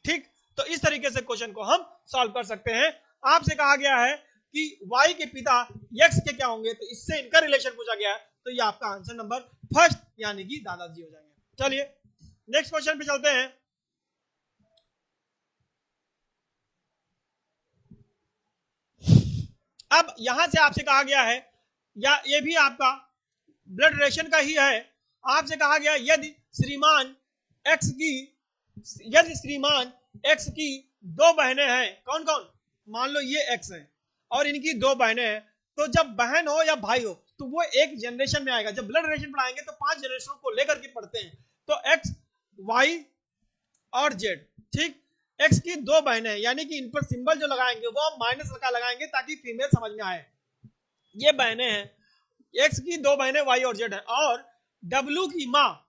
Speaker 1: ठीक, तो इस तरीके से क्वेश्चन को हम सॉल्व कर सकते हैं। आपसे कहा गया है कि y के पिता x के क्या होंगे, तो इससे इनका रिलेशन पूछा गया है, तो ये आपका आंसर नंबर फर्स्ट यानी कि दादाजी हो जाएंगे। चलिए नेक्स्ट क्वेश्चन पे चलते हैं। अब यहां से आपसे कहा गया है, या ये भी आपका ब्लड रिलेशन का ही है, आपसे कहा गया यदि श्रीमान एक्स की, यदि श्रीमान एक्स की 2 बहनें हैं, कौन कौन, मान लो ये एक्स है और इनकी 2 बहनें हैं, तो जब बहन हो या भाई हो तो वो एक जनरेशन में आएगा। जब ब्लड रिलेशन पढ़ाएंगे तो 5 जनरेशन को लेकर के पढ़ते हैं, तो एक्स वाई और जेड। ठीक, एक्स की 2 बहनें यानी कि इन पर सिंबल जो लगाएंगे वो हम माइनस का लगाएंगे ताकि फीमेल समझ में आए, ये बहनें हैं, एक्स की 2 बहनें वाई और जेड है, और डब्लू की माँ,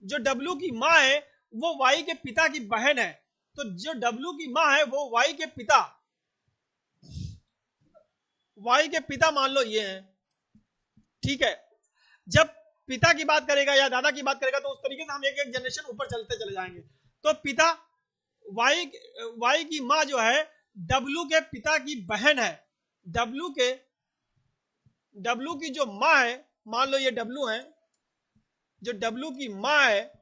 Speaker 1: जो डब्लू की माँ है वो वाई के पिता की बहन है, तो जो डब्लू की माँ है वो वाई के पिता, वाई के पिता मान लो ये हैं। ठीक है, जब पिता की बात करेगा या दादा की बात करेगा तो उस तरीके से हम एक एक जनरेशन ऊपर चलते चले जाएंगे। तो पिता वाई की माँ जो है डब्लू के पिता की बहन है, डब्लू की जो माँ है, मान लो ये डब्लू है, जो डब्लू की माँ है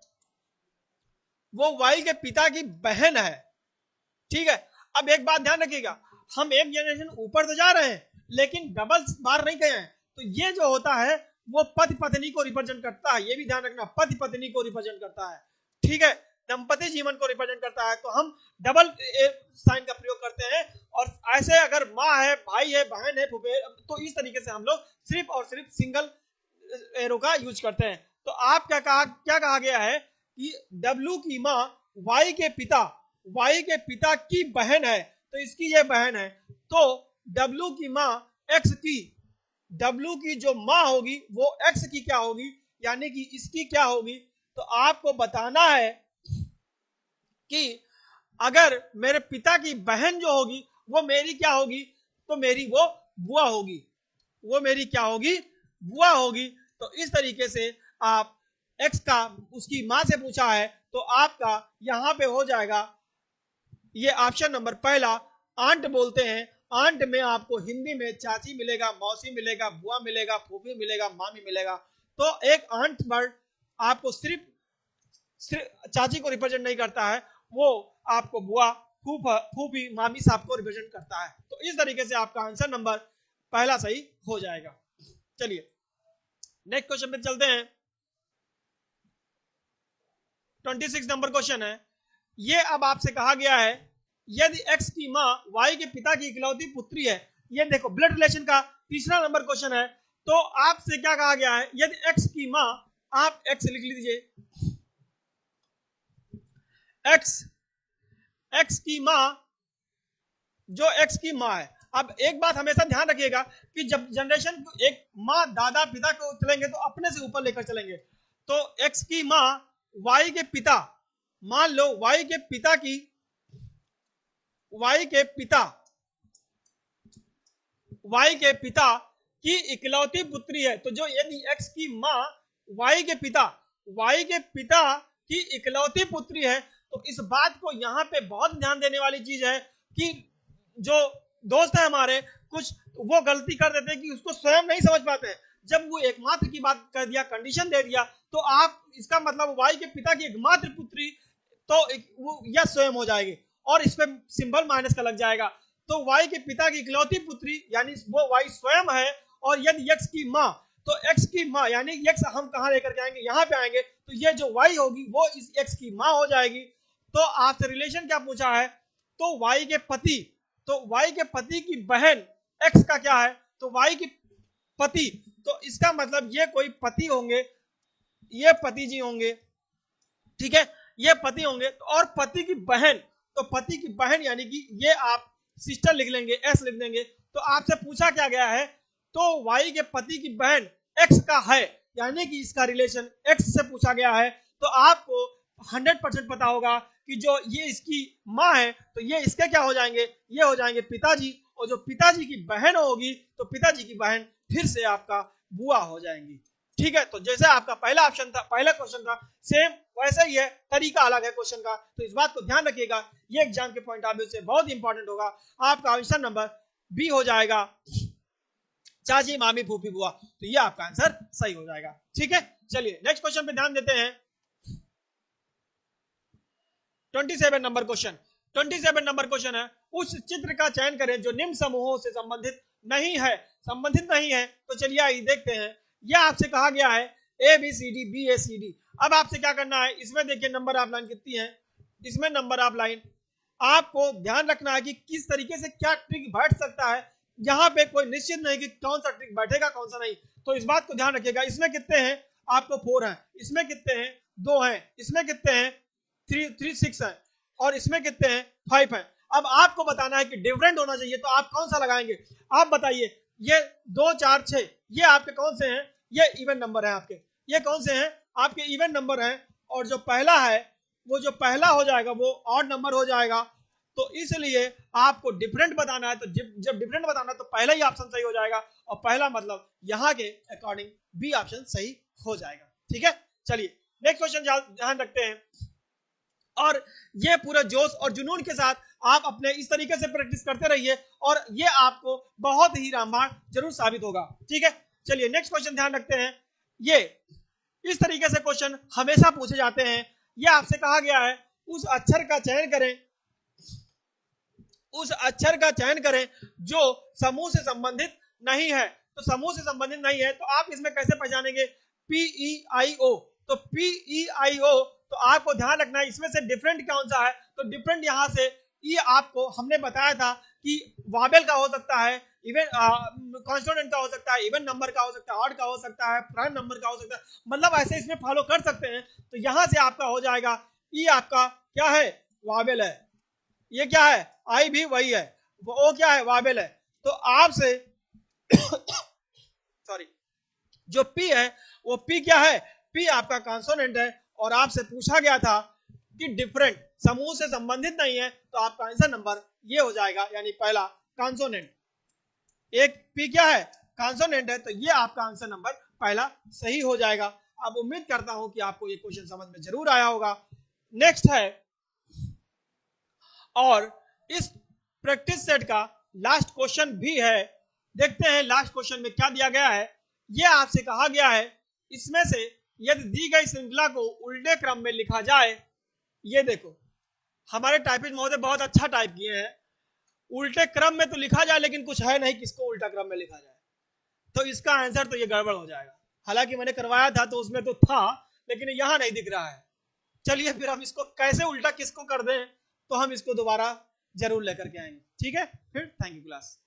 Speaker 1: वो वाई के पिता की बहन है। ठीक है, अब एक बात ध्यान रखिएगा, हम एक जनरेशन ऊपर तो जा रहे हैं लेकिन डबल बार नहीं गए हैं, तो ये जो होता है वो पति पत्नी को रिप्रेजेंट करता है, ये भी ध्यान रखना, पति पत्नी को रिप्रेजेंट करता है। ठीक है, दंपति जीवन को रिप्रेजेंट करता है, तो हम डबल साइन का प्रयोग करते हैं, और ऐसे अगर माँ है, भाई है, बहन है, फुफेर, तो इस तरीके से हम लोग सिर्फ और सिर्फ सिंगल एरो का यूज करते हैं। तो आप क्या कहा गया है कि डब्लू की माँ वाई के पिता की बहन है, तो इसकी ये बहन है, तो डब्लू की माँ एक्स की, डब्लू की जो माँ होगी वो एक्स की क्या होगी, यानी कि इसकी क्या होगी। तो आपको बताना है कि अगर मेरे पिता की बहन जो होगी वो मेरी क्या होगी, तो मेरी वो बुआ होगी, वो मेरी क्या होगी, बुआ होगी। तो इस तरीके से आप एक्स का उसकी मां से पूछा है तो आपका यहां पे हो जाएगा ये ऑप्शन नंबर पहला, आंट बोलते हैं। आंट में आपको हिंदी में चाची मिलेगा, मौसी मिलेगा, बुआ मिलेगा, फूफी मिलेगा, मामी मिलेगा। तो एक आंट वर्ड आपको सिर्फ चाची को रिप्रेजेंट नहीं करता है, वो आपको बुआ, फूफी, मामी साहब को रिप्रेजेंट करता है। तो इस तरीके से आपका आंसर नंबर पहला सही हो जाएगा। चलिए नेक्स्ट क्वेश्चन पे चलते हैं। 26 नंबर क्वेश्चन है। ये अब आपसे कहा गया है यदि x की माँ y के पिता की इकलौती पुत्री है, ये देखो ब्लड रिलेशन का तीसरा नंबर क्वेश्चन है। तो आपसे क्या कहा गया है, यदि x की माँ, आप x लिख लीजिए, x की माँ, जो x की माँ है। अब एक बात हमेशा ध्यान रखिएगा कि जब जनरेशन एक माँ दादा पिता को चलेंगे तो अपने से ऊपर लेकर चलेंगे। तो x की माँ y के पिता, मान लो y के पिता की, y के पिता की इकलौती पुत्री है। तो जो यदि x की माँ y के पिता की इकलौती पुत्री है, तो इस बात को यहां पे बहुत ध्यान देने वाली चीज है कि जो दोस्त है हमारे, कुछ वो गलती कर देते हैं कि उसको स्वयं नहीं समझ पाते हैं। जब वो एकमात्र की बात कर दिया, कंडीशन दे दिया, तो आप इसका मतलब y के पिता की एकमात्र पुत्री, तो वो यह स्वयं हो जाएगी और इस पे सिंबल माइनस का लग जाएगा। तो y के पिता की इकलौती पुत्री यानी वो y स्वयं है। और यदि x की माँ, तो x की माँ यानी x हम कहां लेकर के आएंगे, यहाँ पे आएंगे, तो ये जो y होगी वो इस x की माँ हो जाएगी। तो आपसे रिलेशन क्या पूछा है, तो y के पति की बहन x का क्या है, तो y की पति, तो इसका मतलब ये कोई पति होंगे, ये पति जी होंगे, ठीक है, ये पति होंगे। और पति की बहन, तो पति की बहन यानी कि ये आप सिस्टर लिख लेंगे, एस लिख देंगे। तो आपसे पूछा क्या गया है, तो y के पति की बहन x का है, यानी कि इसका रिलेशन x से पूछा गया है। तो आपको 100% पता होगा कि जो ये इसकी माँ है, तो ये इसके क्या हो जाएंगे, ये हो जाएंगे पिताजी। और जो पिताजी की बहन होगी, तो पिताजी की बहन फिर से आपका बुआ हो जाएंगी। ठीक है, तो जैसे आपका पहला ऑप्शन था, पहला क्वेश्चन था, सेम वैसा ही है, तरीका अलग है क्वेश्चन का। तो इस बात को ध्यान रखिएगा, ये एग्जाम के पॉइंट ऑफ व्यू से बहुत इंपॉर्टेंट होगा। आपका ऑप्शन नंबर बी हो जाएगा, चाची मामी फूफी बुआ। तो ये आपका आंसर सही हो जाएगा। ठीक है, चलिए नेक्स्ट क्वेश्चन पे ध्यान देते हैं। 27 नंबर क्वेश्चन, 27 नंबर क्वेश्चन है, उस चित्र का चयन करें जो निम्न समूहों से संबंधित नहीं है। तो चलिए आइए देखते हैं। यह आपसे कहा गया है A B C D, B A C D. अब आपसे क्या करना है, इसमें देखिए नंबर ऑफ लाइन कितनी है, इसमें नंबर ऑफ लाइन आपको ध्यान रखना है कि किस तरीके से क्या ट्रिक बैठ सकता है। यहाँ पे कोई निश्चित नहीं कि कौन सा ट्रिक बैठेगा कौन सा नहीं, तो इस बात को ध्यान रखिएगा। इसमें कितने हैं, आपको 4 हैं, इसमें कितने हैं, 2 हैं, इसमें कितने हैं, 3 6 हैं, और इसमें कितने हैं, 5 हैं। अब आपको बताना है कि डिफरेंट होना चाहिए, तो आप कौन सा लगाएंगे, आप बताइए। ये 2 4 6 ये आपके कौन से हैं, ये इवन नंबर है आपके, ये कौन से हैं, आपके इवन नंबर हैं। और जो पहला है, वो जो पहला हो जाएगा वो ऑड नंबर हो जाएगा। तो इसलिए आपको डिफरेंट बताना है, तो जब डिफरेंट बताना है तो पहला ही ऑप्शन सही हो जाएगा। और पहला मतलब यहाँ के अकॉर्डिंग बी ऑप्शन सही हो जाएगा। ठीक है, चलिए नेक्स्ट क्वेश्चन ध्यान रखते हैं। और ये पूरे जोश और जुनून के साथ आप अपने इस तरीके से प्रैक्टिस करते रहिए, और ये आपको बहुत ही रामबाण जरूर साबित होगा। ठीक है, चलिए नेक्स्ट क्वेश्चन ध्यान रखते हैं। ये इस तरीके से क्वेश्चन हमेशा पूछे जाते हैं। ये आपसे कहा गया है उस अक्षर का चयन करें जो समूह से संबंधित नहीं है। तो समूह से संबंधित नहीं है, तो आप इसमें कैसे पहचानेंगे, PEIO। तो PEIO, तो आपको ध्यान रखना है इसमें से डिफरेंट कौन सा है। तो डिफरेंट यहां से ये आपको हमने बताया था कि वावेल का हो सकता है, इवन कॉन्सोनेंट का हो सकता है, इवन नंबर का हो सकता है, ऑड का हो सकता है, प्राइम नंबर का हो सकता है, मतलब ऐसे इसमें फॉलो कर सकते हैं। तो यहां से आपका हो जाएगा, ये आपका क्या है, वावेल है। ये क्या है, आई भी वही है, वो क्या है, वावेल है। तो आपसे सॉरी, जो पी है वो पी क्या है, पी आपका कॉन्सोनेंट है। और आपसे पूछा गया था कि डिफरेंट समूह से संबंधित नहीं है, तो आपका आंसर नंबर ये हो जाएगा, यानी पहला कॉन्सोनेंट। एक पी क्या है, कॉन्सोनेंट है, तो ये आपका आंसर नंबर पहला सही हो जाएगा। अब उम्मीद करता हूं कि आपको ये क्वेश्चन समझ में जरूर आया होगा। नेक्स्ट है, और इस प्रैक्टिस सेट का लास्ट क्वेश्चन भी है। देखते हैं लास्ट क्वेश्चन में क्या दिया गया है। यह आपसे कहा गया है इसमें से यदि दी गई श्रृंखला को उल्टे क्रम में लिखा जाए। ये देखो हमारे टाइपिस्ट महोदय बहुत अच्छा टाइप किए हैं, उल्टे क्रम में तो लिखा जाए लेकिन कुछ है नहीं किसको उल्टा क्रम में लिखा जाए, तो इसका आंसर तो ये गड़बड़ हो जाएगा। हालांकि मैंने करवाया था तो उसमें तो था, लेकिन यहां नहीं दिख रहा है। चलिए फिर हम इसको कैसे उल्टा किसको कर दें, तो हम इसको दोबारा जरूर लेकर के आएंगे। ठीक है, फिर थैंक यू क्लास।